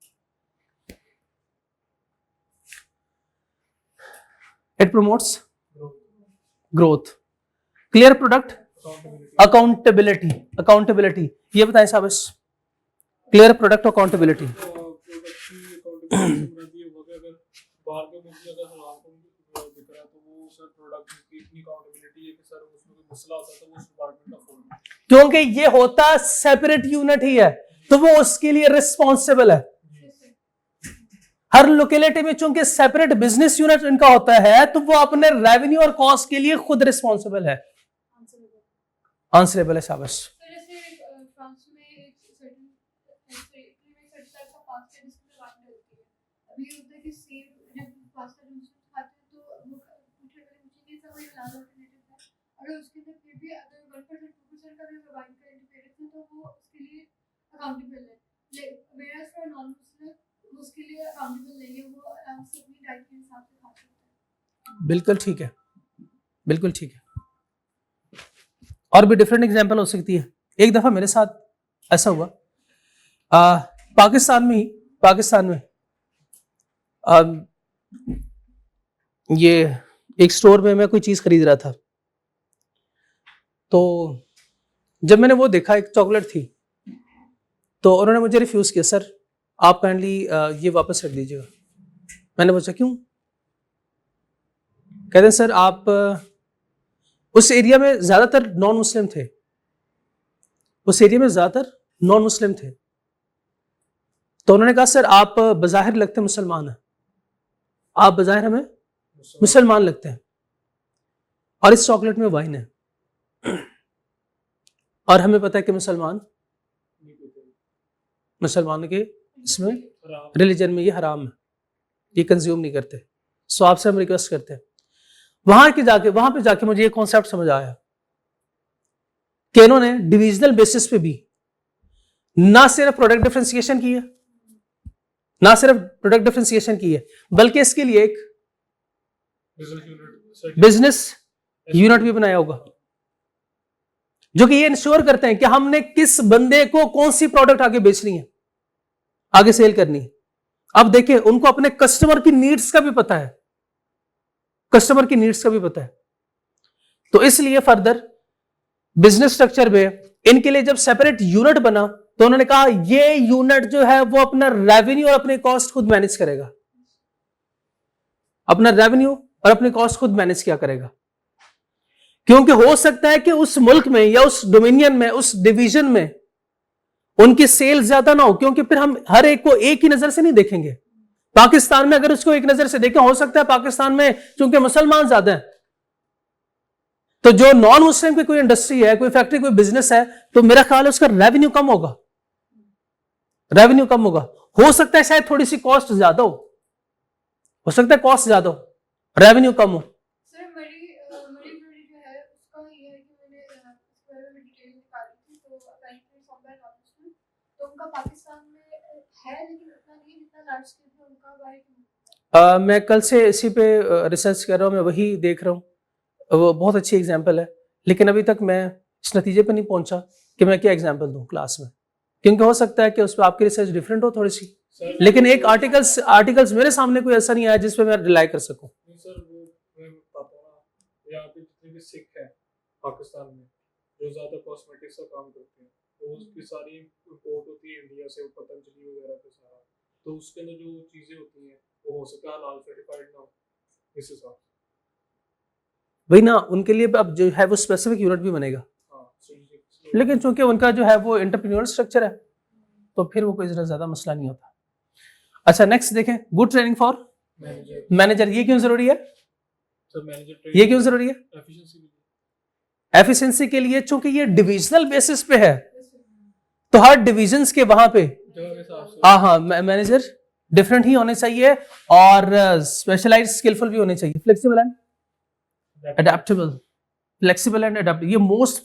It promotes growth, clear product, accountability, ये बताएं शाबाश। clear product accountability, प्रोडक्ट की अकाउंटेबिलिटी ये होगा। अगर बाहर के मुल्क में अगर हलाल को दिख रहा है तो वो सर प्रोडक्ट की इतनी अकाउंटेबिलिटी है कि सर उसमें कोई मसला होता है तो वो उस डिपार्टमेंट का फोन है, क्योंकि ये होता सेपरेट यूनिट ही है तो वो उसके लिए रिस्पॉन्सिबल है। हर लोकेलिटी में चूंकि सेपरेट बिजनेस यूनिट इनका होता है तो वो अपने रेवेन्यू और कॉस्ट के लिए खुद रिस्पॉन्सिबल है, आंसरेबल है। शाबाश। ये होता है कि सेम जब पास्ता जूस खाते हैं तो वो पूछे पहले मुझे ये समझ लाल अल्टरनेटिव है, अगर उसके अंदर फिर भी अगर 1% 2% का भी वाइन का इंटरफेरेंस है तो वो उसके लिए अकाउंटेबल है, मेरा फॉर नॉन मुस्लिम उसके लिए अकाउंटेबल नहीं है, वो आराम से अपनी डाइट के हिसाब से खा सकता है। बिल्कुल ठीक है, बिल्कुल ठीक है। और भी डिफरेंट एग्जांपल हो सकती है। एक दफा मेरे साथ ऐसा हुआ, पाकिस्तान में ये एक स्टोर में मैं कोई चीज खरीद रहा था, तो जब मैंने वो देखा, एक चॉकलेट थी, तो उन्होंने मुझे रिफ्यूज किया, सर आप काइंडली ये वापस रख दीजिएगा। मैंने पूछा क्यों? कहते हैं सर आप उस एरिया में ज्यादातर नॉन मुस्लिम थे, तो उन्होंने कहा सर आप बज़ाहिर लगते मुसलमान हैं, आप बज़ाहिर हमें मुसलमान लगते हैं, और इस चॉकलेट में वाइन है, और हमें पता है कि मुसलमान के इसमें रिलीजन में ये हराम है, ये कंज्यूम नहीं करते। सो आपसे हम रिक्वेस्ट करते हैं। वहां पे जाके मुझे ये कॉन्सेप्ट समझ आया कि इन्होंने डिविजनल बेसिस पे भी ना सिर्फ प्रोडक्ट डिफरेंशिएशन की है, बल्कि इसके लिए एक बिजनेस यूनिट भी बनाया होगा, जो कि ये इंश्योर करते हैं कि हमने किस बंदे को कौन सी प्रोडक्ट आगे बेचनी है, आगे सेल करनी है। अब देखिए, उनको अपने कस्टमर की नीड्स का भी पता है, तो इसलिए फर्दर बिजनेस स्ट्रक्चर में इनके लिए जब सेपरेट यूनिट बना, तो उन्होंने कहा ये यूनिट जो है वो अपना रेवेन्यू और अपने कॉस्ट खुद मैनेज करेगा, किया करेगा। क्योंकि हो सकता है कि उस मुल्क में या उस डोमिनियन में, उस डिवीजन में उनकी सेल ज्यादा ना हो, क्योंकि फिर हम हर एक को एक ही नजर से नहीं देखेंगे। पाकिस्तान में अगर उसको एक नजर से देखें, हो सकता है पाकिस्तान में चूंकि मुसलमान ज्यादा हैं, तो जो नॉन मुस्लिम की कोई इंडस्ट्री है, कोई फैक्ट्री, कोई बिजनेस है, तो मेरा ख्याल है उसका रेवेन्यू कम होगा। हो सकता है शायद थोड़ी सी कॉस्ट ज्यादा हो, रेवेन्यू कम हो। सर मरी जो है उसका ये है कि मैंने इसके बारे में डिटेल निकाली थी, तो अपेरेंटली समवेयर नॉट मुस्लिम, तो उनका पाकिस्तान में है लेकिन उतना नहीं है जितना लार्ज स्केल पे उनका बाय। मैं कल से इसी पे रिसर्च कर रहा हूँ, मैं वही देख रहा हूँ, वो बहुत अच्छी एग्जाम्पल है, लेकिन अभी तक मैं इस नतीजे पे नहीं पहुंचा कि मैं क्या एग्जाम्पल दूं क्लास में, क्योंकि हो सकता है कि उस पर आपकी रिसर्च डिफरेंट हो थोड़ी सी, लेकिन एक आर्टिकल्स मेरे सामने कोई ऐसा नहीं आया जिस पे मैं रिलाई कर सकूं। सर वो मैं बताता हूँ ना, यहाँ पे जितने भी सिख हैं पाकिस्तान में जो ज़्यादा कॉस्मेटिक्स का काम करते हैं, तो उसकी सारी इंपोर्ट होती है इंडिया से, पतंजलि वगैरह का सारा, तो उसके अंदर जो चीज़ें होती हैं वो हो सकता है हलाल सर्टिफाइड ना हो, इस हिसाब से वही ना, उनके लिए अब जो है वो स्पेसिफिक यूनिट भी बनेगा, लेकिन चूंकि उनका जो है वो एंटरप्रेन्योर स्ट्रक्चर है, तो फिर वो कोई ज्यादा मसला नहीं होता। अच्छा, नेक्स्ट देखें, गुड ट्रेनिंग फॉर मैनेजर। ये क्यों जरूरी है? एफिशिएंसी के लिए, चूंकि ये डिविजनल बेसिस पे है, तो हर डिविजन्स के वहां पे मैनेजर डिफरेंट ही होने चाहिए, और स्पेशलाइज्ड स्किलफुल भी होने चाहिए, फ्लेक्सिबल एंड अडेप्टेबल। ये मोस्ट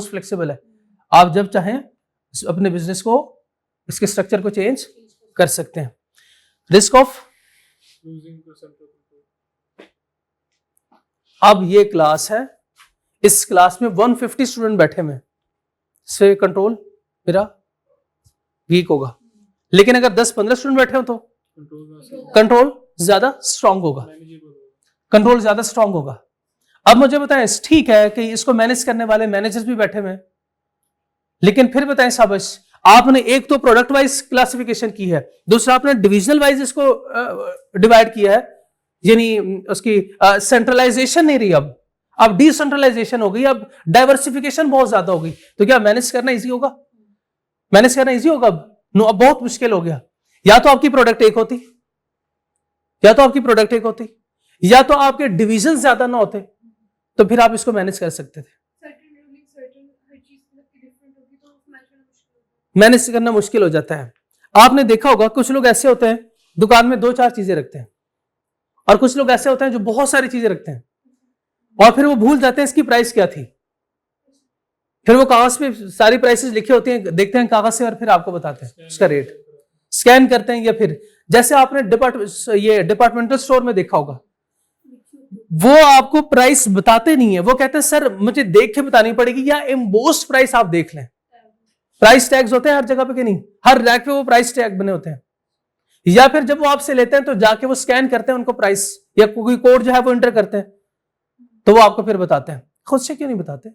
फ्लेक्सिबल है। आप जब चाहें अपने बिजनेस को, इसके स्ट्रक्चर को चेंज कर सकते हैं। रिस्क ऑफ, अब ये क्लास है, इस क्लास में 150 स्टूडेंट बैठे हुए, इससे कंट्रोल मेरा वीक होगा, लेकिन अगर 10-15 स्टूडेंट बैठे हो तो कंट्रोल ज्यादा स्ट्रांग होगा। अब मुझे बताएं, ठीक है कि इसको मैनेज करने वाले मैनेजर्स भी बैठे हुए हैं, लेकिन फिर बताएं शाबाश, आपने एक तो प्रोडक्ट वाइज क्लासिफिकेशन की है, दूसरा आपने डिविजनल वाइज इसको डिवाइड किया है, यानी उसकी सेंट्रलाइजेशन नहीं रही, अब डिसेंट्रलाइजेशन हो गई, अब डाइवर्सिफिकेशन बहुत ज्यादा हो गई, तो क्या मैनेज करना इजी होगा? अब बहुत मुश्किल हो गया। या तो आपकी प्रोडक्ट एक होती, या तो आपके डिविजन ज्यादा ना होते, तो फिर आप इसको मैनेज कर सकते थे। मैनेज करना मुश्किल हो जाता है। आपने देखा होगा कुछ लोग ऐसे होते हैं दुकान में 2-4 चीजें रखते हैं, और कुछ लोग ऐसे होते हैं जो बहुत सारी चीजें रखते हैं और फिर वो भूल जाते हैं इसकी प्राइस क्या थी। फिर वो कागज पे सारी प्राइसेस लिखी होती हैं, देखते हैं कागज से और फिर आपको बताते हैं उसका रेट, स्कैन करते हैं। या फिर जैसे आपने डिपार्टमेंटल स्टोर में देखा होगा, वो आपको प्राइस बताते नहीं है, वो कहते हैं सर मुझे देख के बतानी पड़ेगी या एम्बोस्ड प्राइस आप देख लें। प्राइस टैग्स होते हैं हर जगह पे कि नहीं, हर रैक पे वो प्राइस टैग बने होते हैं। या फिर जब वो आपसे लेते हैं तो जाके वो स्कैन करते हैं उनको प्राइस या कोई कोड जो है वो एंटर करते हैं, तो वो आपको फिर बताते हैं। खुद से क्यों नहीं बताते?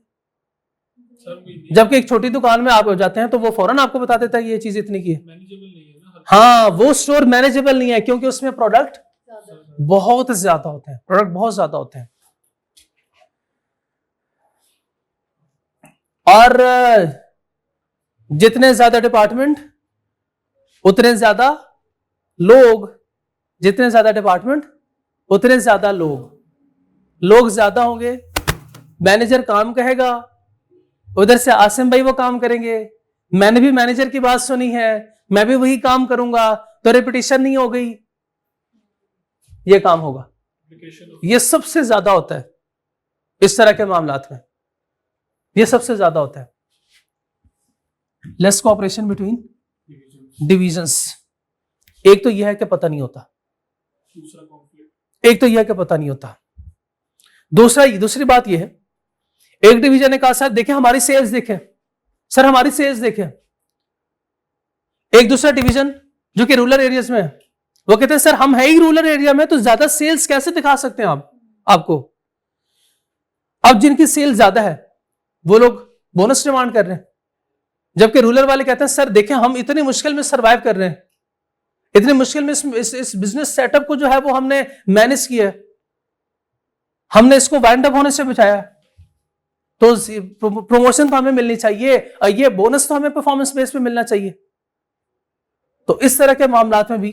जबकि एक छोटी दुकान में आप हो जाते हैं तो वो फौरन आपको बता देता है कि ये चीज इतनी की है। मैनेजेबल नहीं है ना, हाँ, वो स्टोर मैनेजेबल नहीं है क्योंकि उसमें प्रोडक्ट बहुत ज्यादा होते हैं, प्रोडक्ट बहुत ज्यादा होते हैं। और जितने ज्यादा डिपार्टमेंट उतने ज्यादा लोग, जितने ज्यादा डिपार्टमेंट उतने ज्यादा लोग ज्यादा होंगे, मैनेजर काम कहेगा, उधर से आसिम भाई वो काम करेंगे, मैंने भी मैनेजर की बात सुनी है, मैं भी वही काम करूंगा, तो रेपिटेशन नहीं हो गई, ये काम होगा। ये सबसे ज्यादा होता है इस तरह के मामलात में, ये सबसे ज्यादा होता है। Less cooperation between divisions. एक तो यह है कि पता नहीं होता, दूसरा कॉन्फ्लिक्ट, एक तो यह है कि पता नहीं होता। दूसरी बात यह है, एक डिवीजन ने कहा सर देखें हमारी सेल्स देखें, सर हमारी सेल्स देखें। एक दूसरा डिवीजन जो कि रूरल एरियाज में है, वो कहते हैं सर हम है ही रूरल एरिया में, तो ज्यादा सेल्स कैसे दिखा सकते हैं आपको। अब जिनकी सेल ज्यादा है वो लोग बोनस डिमांड कर रहे हैं, जबकि रूरल वाले कहते हैं सर देखें हम इतनी मुश्किल में सरवाइव कर रहे हैं, इतनी मुश्किल में इस बिजनेस सेटअप को जो है वो हमने मैनेज किया, हमने इसको वाइंड अप होने से बचाया, तो प्रमोशन तो हमें मिलनी चाहिए, ये बोनस तो हमें परफॉर्मेंस बेस पे मिलना चाहिए। तो इस तरह के मामलात में भी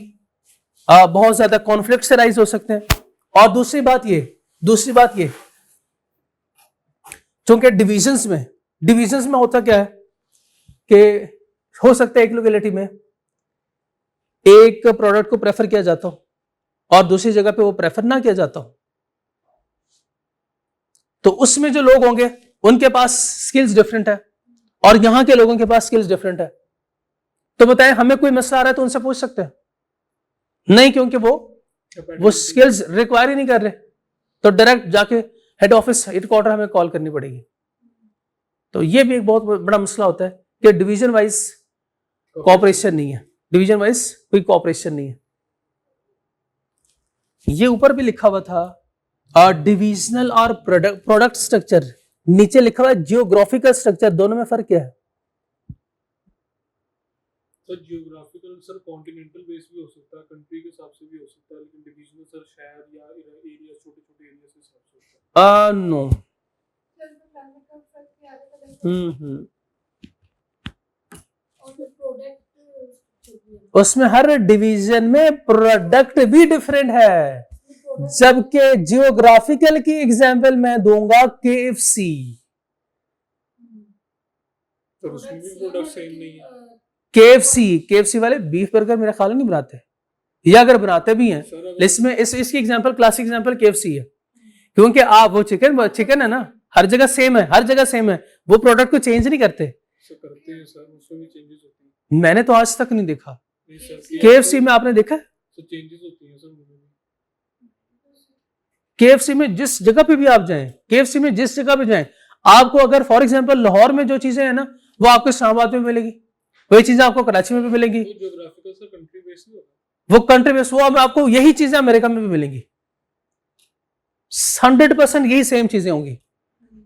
बहुत ज्यादा कॉन्फ्लिक्ट राइज हो सकते हैं। और दूसरी बात ये चूंकि डिविजन्स में होता क्या है कि हो सकता है एक लोकेलिटी में एक प्रोडक्ट को प्रेफर किया जाता हो और दूसरी जगह पे वो प्रेफर ना किया जाता हो, तो उसमें जो लोग होंगे उनके पास स्किल्स डिफरेंट है और यहां के लोगों के पास स्किल्स डिफरेंट है। तो बताएं हमें कोई मसला आ रहा है तो उनसे पूछ सकते हैं? नहीं, क्योंकि वो स्किल्स रिक्वायर ही नहीं कर रहे, तो डायरेक्ट जाके हेड ऑफिस हेडक्वार्टर हमें कॉल करनी पड़ेगी। तो ये भी एक बहुत बड़ा मसला होता है कि डिवीजन वाइज कोऑपरेशन नहीं है, डिवीजन वाइज कोई कोऑपरेशन नहीं है। ये ऊपर भी लिखा हुआ था डिविजनल और प्रोडक्ट स्ट्रक्चर, नीचे लिखा हुआ है जियोग्राफिकल स्ट्रक्चर। दोनों में फर्क क्या है? Sir geographical sir continental base भी हो सकता है, कंट्री के हिसाब से भी हो सकता है, लेकिन डिविजनल सर शहर या एरिया, छोटे-छोटे एरिया से हिसाब से होता है। नो। उसमें हर डिवीजन में प्रोडक्ट भी डिफरेंट है, जबकि जियोग्राफिकल की एग्जांपल मैं दूंगा KFC। तो उसमें भी प्रोडक्ट सेम नहीं है। KFC वाले बीफ बर्गर मेरा ख्याल नहीं बनाते, या अगर बनाते भी हैं इसमें इसकी एग्जांपल, क्लासिक एग्जांपल KFC है, क्योंकि आप वो चिकन है ना, हर जगह सेम है, वो प्रोडक्ट को चेंज नहीं करते। करते हैं सर, उसमें भी चेंजेस होती हैं। मैंने तो आज तक नहीं देखा। नहीं सर, KFC में आपने देखा? तो चेंजेस होती हैं सर। KFC में जिस जगह पे भी आप जाएं, KFC में जिस जगह पे जाएं, आपको अगर फॉर एग्जांपल लाहौर में जो चीजें हैं ना, वो आपको इस्लामाबाद में मिलेगी, वही चीजें आपको कराची में भी मिलेंगी। जियोग्राफिकल सर कंट्री बेस नहीं होता, वो कंट्री बेस, वो आपको यही चीजें अमेरिका में भी मिलेंगी। 100% यही सेम चीजें होंगी,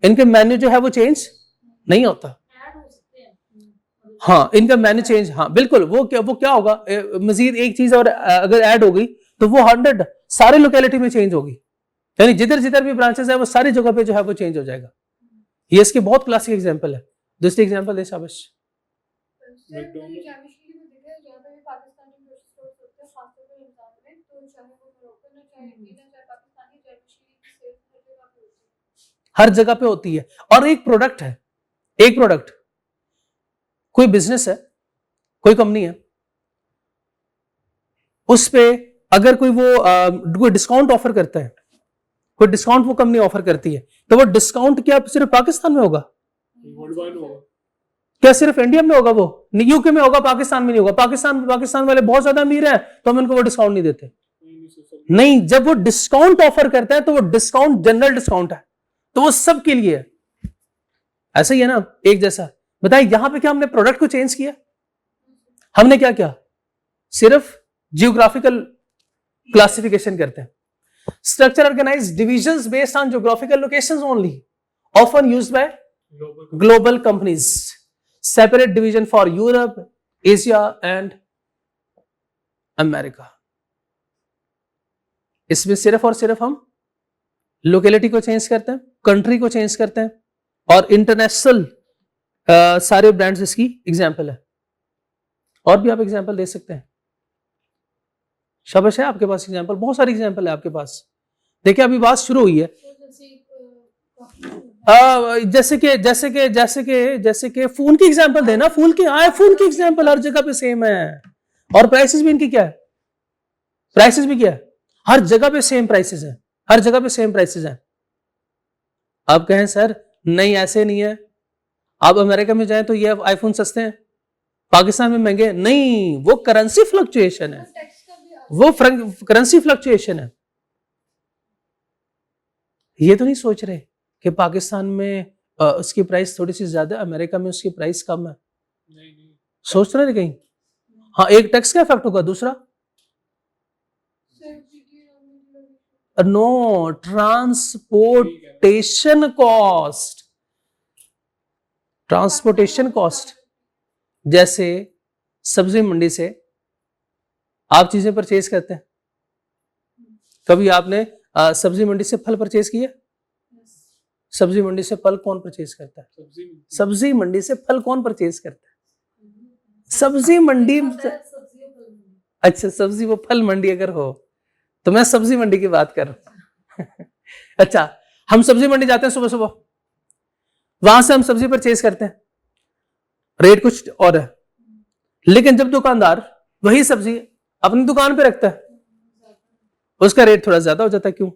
इनके मेन्यू जो है वो चेंज नहीं होता। हाँ, इनका मेन्यू चेंज, हाँ बिल्कुल। वो क्या होगा, मजीद एक चीज और अगर ऐड हो गई तो वो 100 सारे लोकेलिटी में चेंज होगी, यानी जिधर भी ब्रांचेस है वो सारी जगह पे जो है वो चेंज हो जाएगा। ये इसकी बहुत क्लासिक एग्जांपल है। दूसरी एग्जांपल दे शाबाश। हर जगह पे होती है। और एक प्रोडक्ट कोई बिजनेस है, कोई कंपनी है, उस पे अगर कोई कोई डिस्काउंट ऑफर करता है, कोई डिस्काउंट वो कंपनी ऑफर करती है, तो वो डिस्काउंट क्या सिर्फ पाकिस्तान में होगा? वर्ल्ड वाइड होगा। क्या सिर्फ इंडिया में होगा? वो यूके में होगा, पाकिस्तान में नहीं होगा। पाकिस्तान वाले बहुत ज्यादा अमीर हैं तो हम उनको वो डिस्काउंट नहीं देते। नहीं, जब वो डिस्काउंट ऑफर करता है तो वो डिस्काउंट जनरल डिस्काउंट है, तो वो सबके लिए है। ऐसा ही है ना, एक जैसा। बताइए यहां पे क्या हमने प्रोडक्ट को चेंज किया? हमने क्या किया? सिर्फ जियोग्राफिकल क्लासिफिकेशन करते हैं। Structure organise divisions based on geographical locations only, often used by global companies. Separate division for Europe, Asia and America. इसमें सिर्फ और सिर्फ हम लोकेलिटी को चेंज करते हैं, कंट्री को चेंज करते हैं, और इंटरनेशनल सारे ब्रांड्स इसकी एग्जाम्पल है। और भी आप एग्जाम्पल दे सकते हैं। शाबाश है आपके पास एग्जाम्पल, बहुत सारी एग्जाम्पल है आपके पास। देखिए अभी बात शुरू हुई है। जैसे कि फोन की एग्जाम्पल देना, फोन की आईफोन की एग्जाम्पल हर जगह पे सेम है, और प्राइसेस भी इनकी क्या है? प्राइसेस भी क्या है? हर जगह पे सेम प्राइसेस है, हर जगह पे सेम प्राइसेस हैं। आप कहें सर नहीं ऐसे नहीं है, आप अमेरिका में जाएं तो ये आईफोन सस्ते हैं, पाकिस्तान में महंगे। नहीं, वो करेंसी फ्लक्चुएशन है, वो करेंसी फ्लक्चुएशन है। ये तो नहीं सोच रहे कि पाकिस्तान में उसकी प्राइस थोड़ी सी ज्यादा, अमेरिका में उसकी प्राइस कम है। नहीं। सोच रहे कहीं? हाँ, एक टैक्स का इफेक्ट होगा, दूसरा no, transportation cost. Transportation cost, जैसे सब्जी मंडी से आप चीजें परचेज करते हैं, कभी आपने सब्जी मंडी से फल परचेज किया? सब्जी मंडी से फल कौन परचेज करता है? सब्जी मंडी से फल कौन परचेज करता है? सब्जी मंडी। अच्छा, सब्जी वो फल मंडी अगर हो तो मैं सब्जी मंडी की बात कर रहा हूं। अच्छा, हम सब्जी मंडी जाते हैं सुबह सुबह, वहां से हम सब्जी परचेज करते हैं, रेट कुछ और है, लेकिन जब दुकानदार वही सब्जी अपनी दुकान पे रखता है, उसका रेट थोड़ा ज्यादा हो जाता है। क्यों?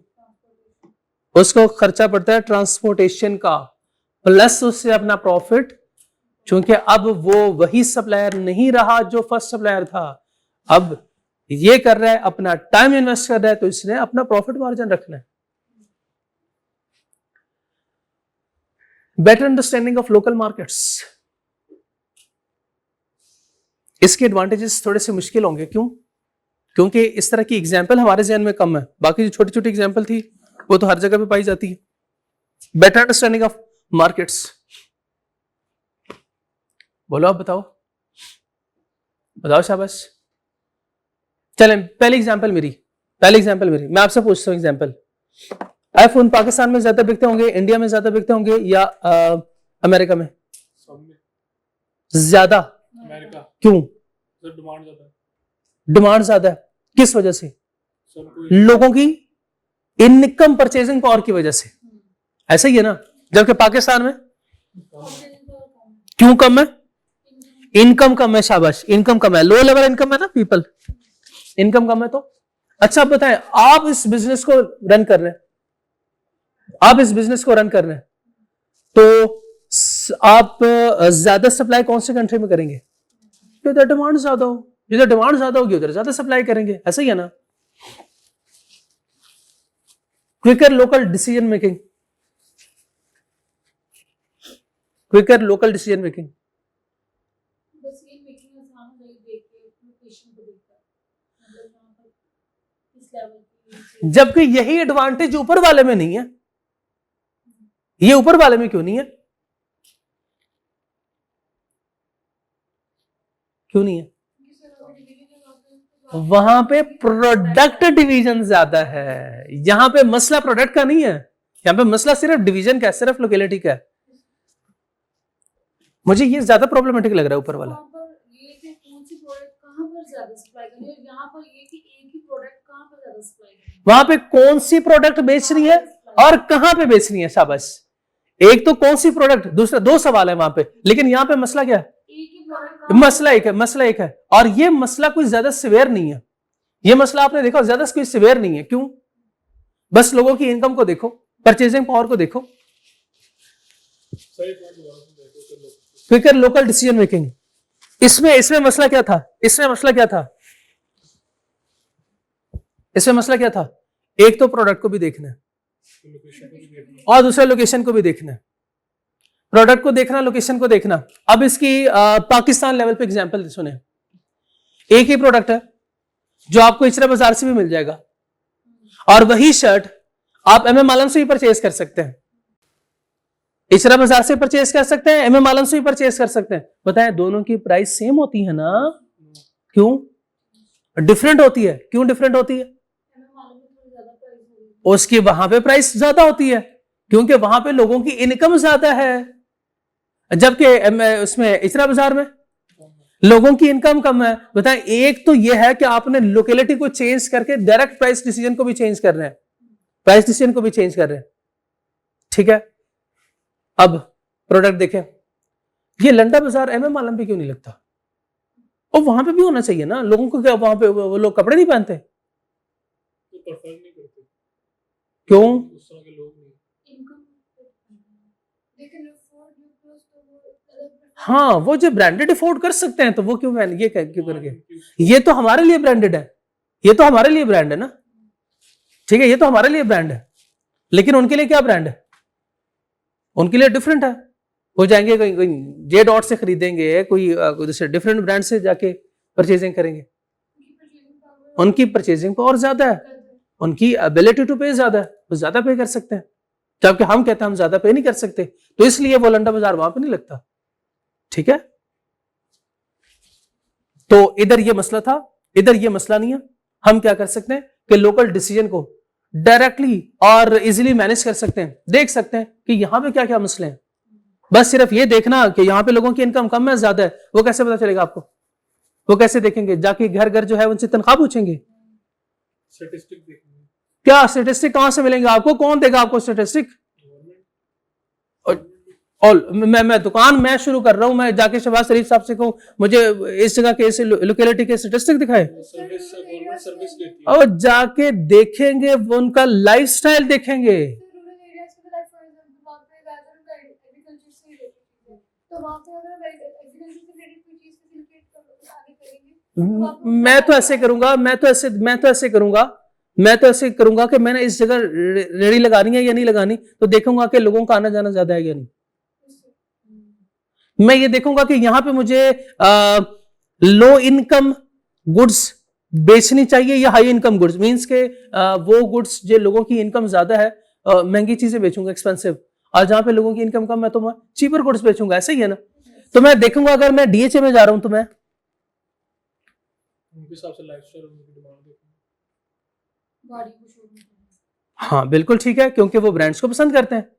उसको खर्चा पड़ता है ट्रांसपोर्टेशन का, प्लस उससे अपना प्रॉफिट, क्योंकि अब वो वही सप्लायर नहीं रहा जो फर्स्ट सप्लायर था, अब ये कर रहा है, अपना टाइम इन्वेस्ट कर रहा है, तो इसने अपना प्रॉफिट मार्जिन रखना है। Better understanding of local markets, इसके एडवांटेजेस थोड़े से मुश्किल होंगे। क्यों? क्योंकि इस तरह की एग्जाम्पल हमारे ज़हन में कम है। बाकी जो छोटी छोटी एग्जाम्पल थी वो तो हर जगह पे पाई जाती है। बेटर अंडरस्टैंडिंग ऑफ मार्केट्स, बोलो आप, बताओ शाबाश। चलें, पहली एग्जाम्पल मेरी, मैं आपसे पूछता हूँ एग्जाम्पल। आईफोन पाकिस्तान में ज्यादा बिकते होंगे, इंडिया में ज्यादा बिकते होंगे, या अमेरिका में? ज्यादा। अमेरिका। क्यों? डिमांड ज्यादा है। किस वजह से? लोगों की इनकम परचेजिंग पावर की वजह से। ऐसा ही है ना, जबकि पाकिस्तान में क्यों कम है? इनकम कम है। शाबाश, इनकम कम है, लो लेवल इनकम है ना पीपल, इनकम कम है। तो अच्छा आप बताएं, आप इस बिजनेस को रन कर रहे हैं, तो आप ज्यादा सप्लाई कौन से कंट्री में करेंगे? जिधर डिमांड ज्यादा हो, जिधर डिमांड ज्यादा होगी उधर ज्यादा सप्लाई करेंगे। ऐसा ही है ना। क्विकर लोकल डिसीजन मेकिंग, जबकि यही एडवांटेज ऊपर वाले में नहीं है। ये ऊपर वाले में क्यों नहीं है? क्यों नहीं है? वहां पे प्रोडक्ट डिवीजन ज्यादा है, यहां पे मसला प्रोडक्ट का नहीं है, यहां पे मसला सिर्फ डिवीजन का है, सिर्फ लोकेलिटी का है। मुझे ये ज्यादा प्रॉब्लमेटिक लग रहा है ऊपर वाला। वहां पे कौन सी प्रोडक्ट बेच रही है और कहां पे बेच रही है। शाबाश, एक तो कौन सी प्रोडक्ट, दूसरा, दो सवाल है वहां पे, लेकिन यहां पे मसला क्या है? मसला एक है, और ये मसला कोई ज्यादा सिवियर नहीं है। ये मसला आपने देखा, ज्यादा कोई सिवियर नहीं है। क्यों? बस लोगों की इनकम को देखो, परचेजिंग पावर को देखो, सही पॉइंट हुआ आपने, देखो चलो क्विकर लोकल डिसीजन मेकिंग। इसमें मसला क्या था? इसमें मसला क्या था? इसमें मसला क्या था? एक तो प्रोडक्ट को भी देखना है लोकेशन को भी देखना। और दूसरा लोकेशन को भी देखना है। प्रोडक्ट को देखना, लोकेशन को देखना। अब इसकी पाकिस्तान लेवल पे एग्जांपल सुने। एक ही प्रोडक्ट है जो आपको इचरा बाजार से भी मिल जाएगा, और वही शर्ट आप एमएम आलम से भी परचेज कर सकते हैं, इचरा बाजार से परचेज कर सकते हैं, एमएम आलम से भी परचेज कर सकते हैं। बताएं, दोनों की प्राइस सेम होती है ना? क्यों डिफरेंट होती है? क्यों डिफरेंट होती है? उसकी वहां पे प्राइस ज्यादा होती है क्योंकि वहां पे लोगों की इनकम ज्यादा है, जबकि उसमें इचरा बाजार में लोगों की इनकम कम है। बताएं, एक तो यह है कि आपने लोकेलिटी को चेंज करके डायरेक्ट प्राइस डिसीजन को भी चेंज कर रहे हैं, प्राइस डिसीजन को भी चेंज कर रहे हैं। ठीक है, अब प्रोडक्ट देखें, ये लंडा बाजार एमएम आलम पे क्यों नहीं लगता? और वहां पे भी होना चाहिए ना। लोगों को क्या वहां पे वो लोग कपड़े नहीं पहनते? तो प्रेफर नहीं करते, क्यों? उस तरह के लोग नहीं। लेकिन अफोर्ड जो क्लोज तो वो अलग हाँ, वो जो ब्रांडेड अफोर्ड कर सकते हैं तो वो क्यों पहन, ये क्यों करके? ये तो हमारे लिए ब्रांडेड है, ये तो हमारे लिए ब्रांड है ना। ठीक है, ये तो हमारे लिए ब्रांड है, लेकिन उनके लिए क्या ब्रांड है? उनके लिए डिफरेंट है। वो जाएंगे कोई जे डॉट से खरीदेंगे, कोई दूसरे डिफरेंट ब्रांड से जाके परचेजिंग करेंगे। उनकी परचेजिंग पावर ज्यादा है, उनकी एबिलिटी टू पे ज्यादा है, वो ज्यादा पे कर सकते हैं, जबकि हम कहते हैं हम ज्यादा पे नहीं कर सकते, तो इसलिए वो लंडा बाजार वहां पे नहीं लगता। ठीक है, तो इधर ये मसला था, इधर ये मसला नहीं है। हम क्या कर सकते हैं कि लोकल डिसीजन को डायरेक्टली और इजीली मैनेज कर सकते हैं, देख सकते हैं कि यहां पे क्या क्या मसले हैं। बस सिर्फ ये देखना कि यहां पे लोगों की इनकम कम है ज्यादा है, वो कैसे पता चलेगा आपको? वो कैसे देखेंगे? जाके घर घर जो है उनसे तनख्वाह पूछेंगे? स्टैटिस्टिक देखेंगे। क्या स्टेटिस्टिक कहां से मिलेंगे आपको? कौन देगा आपको स्टेटिस्टिक? गवर्नमेंट और मैं दुकान मैं शुरू कर रहा हूं, मैं जाके शहबाज शरीफ साहब से कहूं मुझे इस जगह के, इस लोकेलिटी के स्टेटिस्टिक दिखाए, सर्विस, गवर्नमेंट सर्विस देती है। और जाके देखेंगे, वो उनका लाइफस्टाइल देखेंगे। रूरल एरियाज में लाइक फॉर एग्जांपल वहाँ पे ज्यादातर एग्रीकल्चर से रिलेटेड चीजें, तो वहाँ पे अगर एग्रीकल्चर से रिलेटेड कोई चीज फैसिलिटेट आगे करेंगे। मैं तो ऐसे करूंगा, मैं तो ऐसे करूंगा कि मैंने इस जगह रेडी लगानी है या नहीं लगानी, तो देखूंगा कि लोगों का आना जाना ज्यादा है या नहीं। मैं ये देखूंगा कि यहां पे मुझे लो इनकम गुड्स बेचनी चाहिए या हाई इनकम गुड्स, मींस के वो गुड्स जो लोगों की इनकम ज्यादा है, महंगी चीजें बेचूंगा, एक्सपेंसिव, और जहां पे लोगों की इनकम कम है तो मैं चीपर गुड्स बेचूंगा। ऐसा ही है ना। तो मैं देखूंगा, अगर मैं डीएचए में जा रहा हूं तो मैं उनके हिसाब से लाइफस्टाइल, उनकी डिमांड देखनी। गाड़ी को शोरूम हाँ बिल्कुल ठीक है, क्योंकि वो ब्रांड्स को पसंद करते हैं।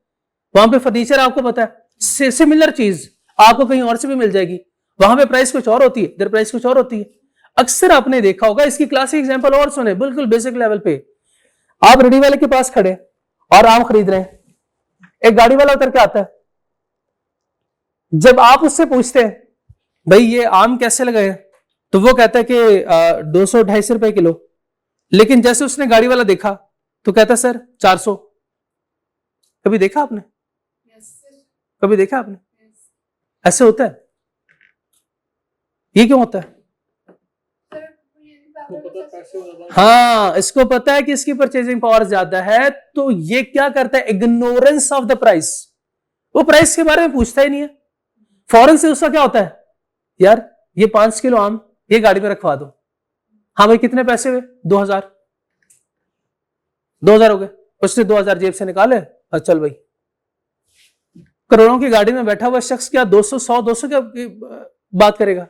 वहां पे फर्नीचर आपको पता है सिमिलर चीज आपको कहीं और से भी मिल जाएगी, वहां पे प्राइस कुछ और होती है, इधर प्राइस कुछ और होती है। अक्सर आपने देखा होगा, इसकी क्लासिक एग्जांपल और सुने, बिल्कुल बेसिक लेवल पे। आप रेडी वाले के पास खड़े और आम खरीद रहे हैं, एक गाड़ी वाला उतर के आता है। जब आप उससे पूछते हैं भाई ये आम कैसे लगाए, तो वो कहता है कि 200-250 रुपए किलो। लेकिन जैसे उसने गाड़ी वाला देखा तो कहता है सर 400। कभी देखा आपने? कभी देखा आपने? ऐसे होता है। ये क्यों होता है? वो पता है पैसे ज्यादा। हाँ, इसको पता है कि इसकी परचेजिंग पावर ज्यादा है, तो ये क्या करता है? Ignorance of the price. वो प्राइस के बारे में पूछता ही नहीं है। फौरन से उसका क्या होता है, यार ये 5 किलो आम ये गाड़ी में रखवा दो। हाँ भाई कितने पैसे हुए? 2000। 2000 हो गए। उसने 2000 जेब से निकाले और चल भाई। करोड़ों की गाड़ी में बैठा हुआ शख्स क्या 200, 100, 200 क्या बात करेगा?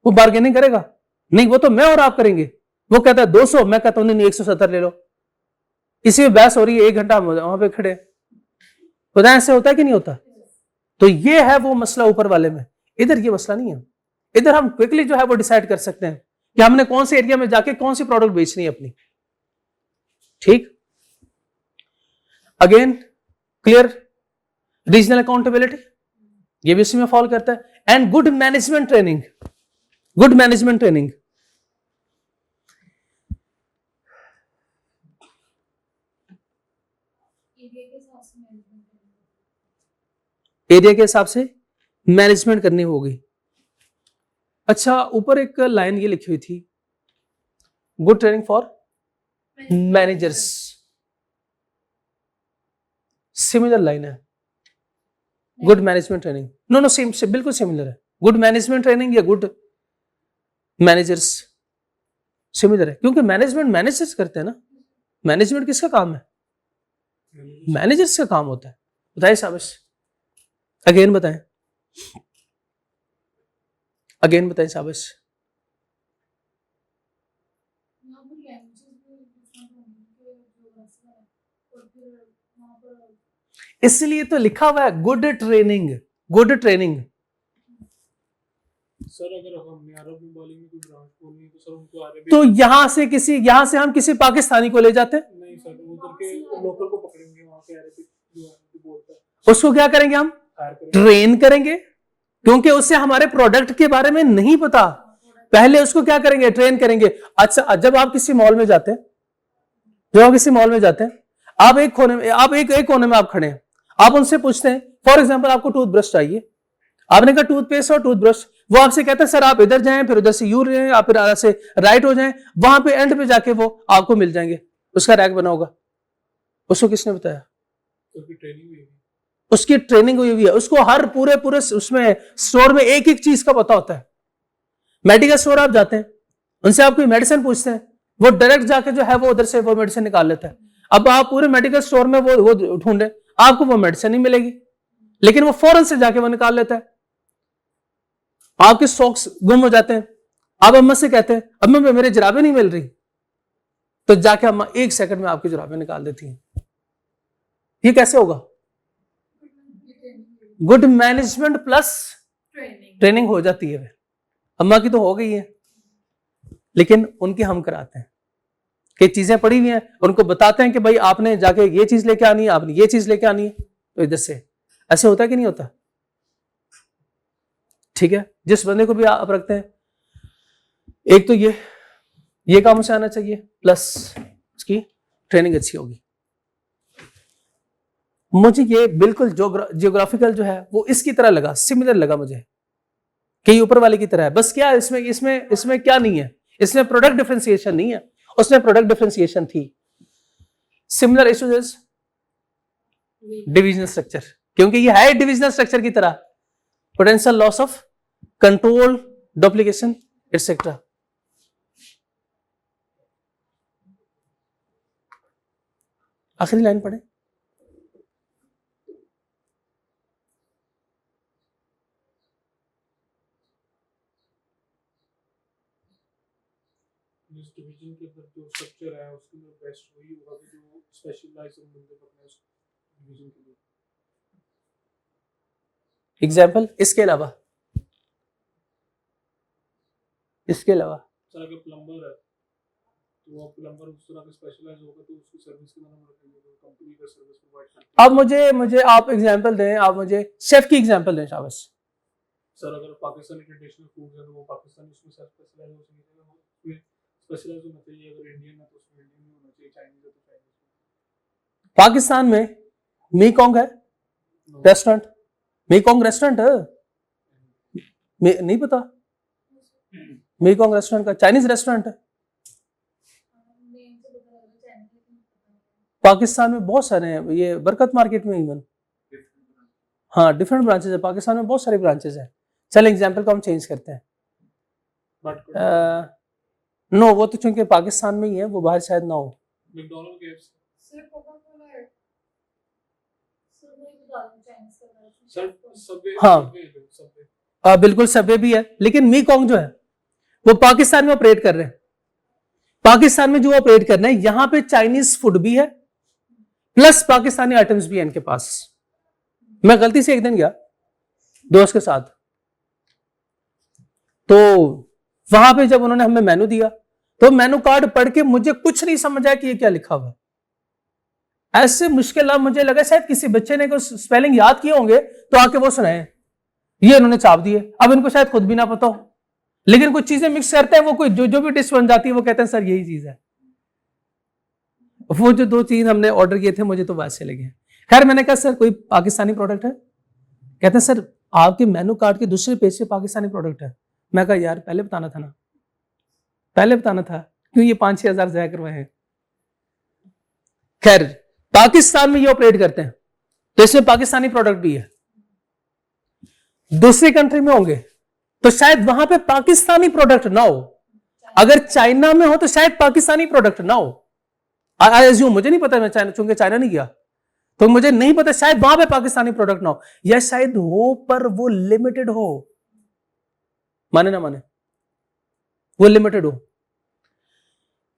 वो बार्गेनिंग करेगा? नहीं, वो तो मैं और आप करेंगे। वो कहता है 200, मैं कहता हूं नहीं 170 ले लो। इसी में बहस हो रही है, 1 घंटा वहां पे खड़े। पता ऐसे होता है कि नहीं होता? तो ये है वो मसला ऊपर वाले में। इधर ये मसला नहीं है। इधर हम क्विकली जो है वो डिसाइड कर सकते हैं कि हमने कौन से एरिया में जाके कौन सी प्रोडक्ट बेचनी है अपनी। ठीक, अगेन क्लियर। रीजनल अकाउंटेबिलिटी ये भी उसी में फॉलो करता है। And good management training. Good management training area के हिसाब से मैनेजमेंट करनी होगी। अच्छा, ऊपर एक लाइन ये लिखी हुई थी, good training for managers, similar line है, good management training. No no, same बिल्कुल सिमिलर है। गुड मैनेजमेंट ट्रेनिंग या गुड मैनेजर्स सिमिलर है, क्योंकि मैनेजमेंट मैनेजर्स करते हैं ना। मैनेजमेंट किसका काम है? मैनेजर्स का काम होता है। बताइए शाबाश, अगेन बताएं, अगेन बताएं शाबाश। यहाँ पर लैंग्वेजेस भी डिफरेंट होंगी कि जो वैसे है और फिर वहाँ पर इसलिए तो लिखा हुआ है good training, good training. Sir अगर हमने अरब में बोलेंगे कोई ब्रांच खोलनी है तो सर उनको अरबी तो यहां से हम किसी पाकिस्तानी को ले जाते हैं, नहीं सर, उधर के लोकल को पकड़ेंगे, वहाँ के अरबिक जो बोलता है उसको क्या करेंगे हम? हायर करेंगे। ट्रेन करेंगे, क्योंकि उससे हमारे प्रोडक्ट के बारे में नहीं पता। पहले उसको क्या करेंगे? ट्रेन करेंगे। अच्छा, जब आप किसी मॉल में जाते हैं, जब आप किसी मॉल में जाते हैं, आप एक कोने में, आप एक कोने में आप खड़े हैं, आप उनसे पूछते हैं, फॉर एग्जांपल आपको टूथब्रश चाहिए, आपने कहा टूथपेस्ट और टूथब्रश, वो आपसे कहता है सर आप इधर जाएं, फिर उधर से यू जाएं, आप फिर इधर से राइट हो जाएं, वहां पे एंड पे जाके वो आपको मिल जाएंगे, उसका रैक बना होगा। उसको किसने बताया? क्योंकि ट्रेनिंग हुई है। उसकी ट्रेनिंग हुई हुई है, उसको हर पूरे उसमें स्टोर में एक एक चीज का पता होता है। मेडिकल स्टोर आप जाते हैं, उनसे आप कोई मेडिसिन पूछते हैं, वो डायरेक्ट जाके जो है वो उधर से वो मेडिसिन निकाल लेता है। अब आप पूरे मेडिकल स्टोर में वो ढूंढे, आपको वो मेडिसिन नहीं मिलेगी, लेकिन वो फौरन से जाके वो निकाल लेता है। आपके सॉक्स गुम हो जाते हैं, आप अम्मा से कहते हैं अम्मा मेरे जुराबें नहीं मिल रही, तो जाके अम्मा 1 सेकंड में आपकी जुराबें निकाल देती हैं। ये कैसे होगा? गुड मैनेजमेंट प्लस ट्रेनिंग हो जाती है। अम्मा की तो हो गई है, लेकिन उनकी हम कराते हैं कि चीजें पड़ी हुई हैं, उनको बताते हैं कि भाई आपने जाके ये चीज लेके आनी है, आपने ये चीज लेके आनी है। तो इधर से ऐसे होता है कि नहीं होता? ठीक है, जिस बंदे को भी आप रखते हैं, एक तो ये काम उसे आना चाहिए, प्लस उसकी ट्रेनिंग अच्छी होगी। मुझे ये बिल्कुल जियोग्राफिकल जो है वो इसकी तरह लगा, सिमिलर लगा मुझे कि ऊपर वाले की तरह है। बस क्या इसमें क्या नहीं है, इसमें प्रोडक्ट डिफरेंशिएशन नहीं है, उसमें प्रोडक्ट डिफरेंशिएशन थी। Similar issues is divisional structure, क्योंकि ये है डिविजनल स्ट्रक्चर की तरह, potential loss of control, duplication etcetera. आखिरी लाइन पढ़े। जिस डिवीजन के अंदर जो स्ट्रक्चर है उसके अंदर बेस्ट वही होगा कि जो स्पेशलाइज बंदे पकड़े उस डिवीजन के लिए। एग्जाम्पल इसके अलावा सर अगर प्लम्बर है तो वो प्लम्बर उस तरह का स्पेशलाइज होगा तो उसकी सर्विस के नाम रखेंगे, तो कंपनी का सर्विस प्रोवाइड करती है। अब मुझे आप एग्जाम्पल दें, आप मुझे शेफ की एग्जाम्पल दें शाबाश। सर अगर पाकिस्तानी ट्रेडिशनल फूड है तो वो पाकिस्तानी उसमें स्पेशलाइज हो सकती है, स्पेशलाइज होना चाहिए। अगर इंडियन है तो उसमें इंडियन ही होना चाहिए, चाइनीज है तो चाइनीज। पाकिस्तान में मीकोंग है रेस्टोरेंट, मीकोंग रेस्टोरेंट नहीं पता? मीकोंग रेस्टोरेंट का चाइनीज रेस्टोरेंट है। पाकिस्तान में बहुत सारे हैं, ये बरकत मार्केट में इवन, हाँ डिफरेंट ब्रांचेस है पाकिस्तान में, बहुत सारे ब्रांचेस हैं। चल एग्जांपल को हम चेंज करते हैं। नो वो तो चूंकि पाकिस्तान में ही है, वो बाहर शायद ना हो। McDonald KFC sir Coca Cola है। सर वही बता रही हूँ, चाइनीज का बना है। सर सबवे, हाँ। सबवे बिल्कुल सबवे भी है, लेकिन मीकोंग जो है वो पाकिस्तान में ऑपरेट कर रहे हैं। पाकिस्तान में जो ऑपरेट कर रहे हैं, यहां पे चाइनीज फूड भी है प्लस पाकिस्तानी आइटम्स भी है इनके पास। मैं गलती से एक दिन गया दोस्त के साथ, तो वहां पे जब उन्होंने हमें मेनू दिया तो मेनू कार्ड पढ़ के मुझे कुछ नहीं समझ आया कि ये क्या लिखा हुआ है। ऐसे मुश्किल मुझे लगा शायद किसी बच्चे ने कुछ स्पेलिंग याद किए होंगे तो आके वो सुनाए, ये इन्होंने छाप दिए। अब इनको शायद खुद भी ना पता हो, लेकिन कुछ चीजें मिक्स करते हैं, वो कोई जो भी डिश बन जाती है वो कहते हैं सर यही चीज है। वो जो 2 चीज हमने ऑर्डर किए थे मुझे तो वैसे लगे। खैर मैंने कहा सर कोई पाकिस्तानी प्रोडक्ट है? कहते हैं सर आपके मेनू कार्ड के दूसरे पेज पे पाकिस्तानी प्रोडक्ट है। मैं कहा यार पहले बताना था ना, पहले बताना था, क्यों ये 5-6 हजार जाया करवाए हैं। खैर पाकिस्तान में ये ऑपरेट करते हैं तो इसमें पाकिस्तानी प्रोडक्ट भी है। दूसरी कंट्री में होंगे तो शायद वहां पे पाकिस्तानी प्रोडक्ट ना हो, अगर चाइना में हो तो शायद पाकिस्तानी प्रोडक्ट ना हो। आई एज्यूम, मुझे नहीं पता, मैं चाइना, चूंकि चाइना नहीं गया तो मुझे नहीं पता, शायद वहां पे पाकिस्तानी प्रोडक्ट ना हो, या शायद हो पर वो लिमिटेड हो, माने ना माने, वो लिमिटेड हो।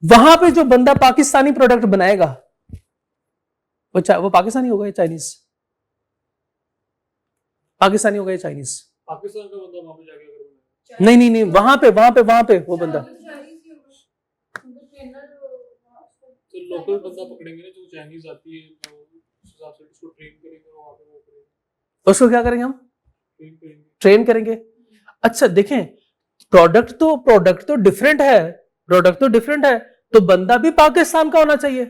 वहां पे जो बंदा पाकिस्तानी प्रोडक्ट बनाएगा वो पाकिस्तानी होगा या चाइनीज? पाकिस्तानी होगा या चाइनीज? पाकिस्तान का बंदा वहां पे जाके अगर बनाए, नहीं नहीं नहीं, वहां पे वो बंदा तो लोकल बंदा पकड़ेंगे ना जो चाइनीज आती है, तो उस हिसाब से उसको ट्रेन करेंगे और वहां पे वो करेंगे, उसको क्या करेंगे हम? ट्रेन करेंगे। ट्रेन करेंगे। अच्छा देखें, प्रोडक्ट तो डिफरेंट है, प्रोडक्ट तो डिफरेंट है, तो बंदा भी पाकिस्तान का होना चाहिए,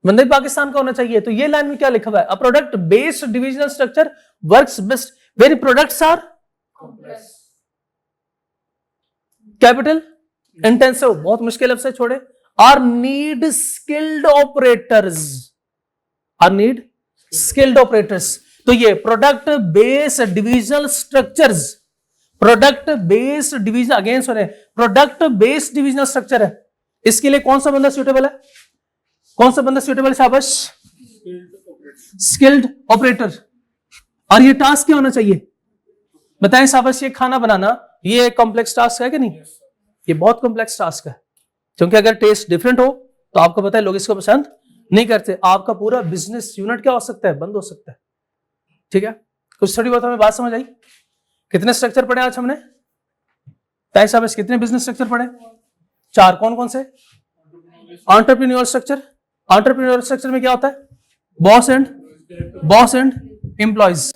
बंदा भी पाकिस्तान का होना चाहिए। तो ये लाइन में क्या लिखा हुआ है? A product based divisional structure works best very products are complex, capital intensive, बहुत मुश्किल लफ्ज़ से छोड़े, are need skilled operators, are need skilled operators. तो ये product based divisional structures, product based division, again सुने, प्रोडक्ट बेस्ड डिविजनल स्ट्रक्चर है, इसके लिए कौन सा बंदा सूटेबल है? कौन सा बंदा सूटेबल है? शाबाश, स्किल्ड ऑपरेटर। और ये टास्क क्या होना चाहिए बताएं शाबाश? ये खाना बनाना ये कॉम्प्लेक्स टास्क है कि नहीं? ये बहुत कॉम्प्लेक्स टास्क है, क्योंकि अगर टेस्ट डिफरेंट हो तो आपको पता है लोग इसको पसंद नहीं करते, आपका पूरा बिजनेस यूनिट क्या हो सकता है? बंद हो सकता है। ठीक है, कुछ थोड़ी बहुत हमें बात समझ आई? कितने स्ट्रक्चर पढ़े आज हमने? ताई शाबाश, कितने बिजनेस स्ट्रक्चर पढ़े? 4। कौन कौन से? एंटरप्रेन्योर स्ट्रक्चर, एंटरप्रेन्योर स्ट्रक्चर में क्या होता है? बॉस एंड एम्प्लॉइज,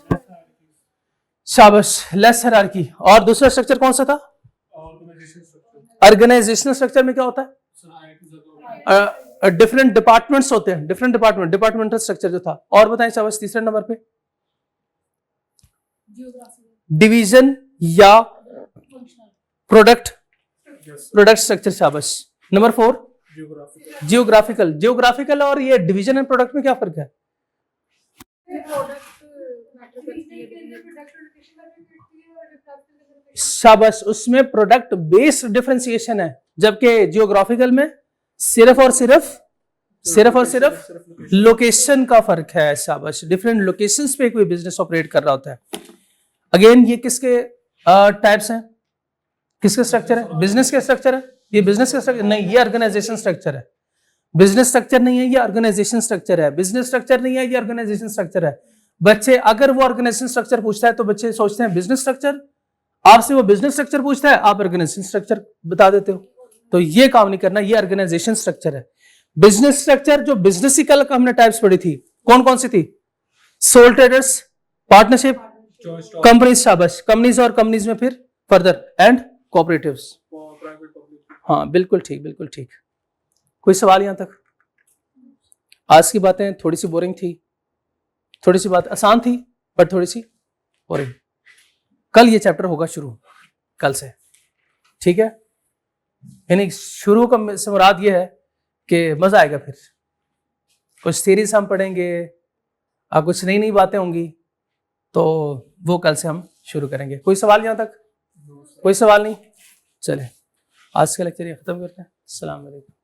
शाबाश, लेस हायरार्की। और दूसरा स्ट्रक्चर कौन सा था? ऑर्गेनाइजेशनल स्ट्रक्चर में क्या होता है? डिफरेंट डिपार्टमेंट्स होते हैं, डिफरेंट डिपार्टमेंटल स्ट्रक्चर जो था। और बताएं शाबाश तीसरे नंबर पे डिवीजन या प्रोडक्ट स्ट्रक्चर, शाबाश। नंबर 4 जियोग्राफिकल और ये डिवीजन एंड प्रोडक्ट में क्या फर्क है? शाबाश, उसमें प्रोडक्ट बेस्ड डिफरेंशिएशन है, जबकि जियोग्राफिकल में सिर्फ और सिर्फ लोकेशन का फर्क है। शाबाश, डिफरेंट लोकेशंस पे कोई बिजनेस ऑपरेट कर रहा होता है। अगेन ये किसके टाइप्स हैं, किसके स्ट्रक्चर है? बिजनेस के स्ट्रक्चर है, ये बिजनेस का स्ट्रक्चर नहीं, ये ऑर्गेनाइजेशन स्ट्रक्चर है। बिजनेस स्ट्रक्चर नहीं है, ये ऑर्गेनाइजेशन स्ट्रक्चर है। बिजनेस स्ट्रक्चर नहीं है, ये ऑर्गेनाइजेशन स्ट्रक्चर है। बच्चे अगर वो ऑर्गेनाइजेशन स्ट्रक्चर पूछता है तो बच्चे सोचते हैं बिजनेस स्ट्रक्चर, आपसे वो बिजनेस स्ट्रक्चर पूछता है आप ऑर्गेनाइजेशन स्ट्रक्चर बता देते हो, तो ये काम नहीं करना, ये ऑर्गेनाइजेशन स्ट्रक्चर है। बिजनेस स्ट्रक्चर जो बिजनेस की कल हमने टाइप्स पढ़ी थी, कौन कौन सी थी? सोल ट्रेडर्स, पार्टनरशिप, कंपनीज, शाबाश, कंपनीज और कंपनीज में फिर फर्दर एंड कोऑपरेटिव्स। हाँ बिल्कुल ठीक, बिल्कुल ठीक। कोई सवाल यहां तक? आज की बातें थोड़ी सी बोरिंग थी, थोड़ी सी बात आसान थी पर थोड़ी सी बोरिंग। कल ये चैप्टर होगा शुरू, कल से, ठीक है? यानी शुरू का से मुराद ये है कि मजा आएगा, फिर कुछ थ्योरीज हम पढ़ेंगे और कुछ नई नई बातें होंगी, तो वो कल से हम शुरू करेंगे। कोई सवाल यहां तक? कोई सवाल नहीं? चले आज का लेक्चर ये खत्म करते हैं। अस्सलाम वालेकुम।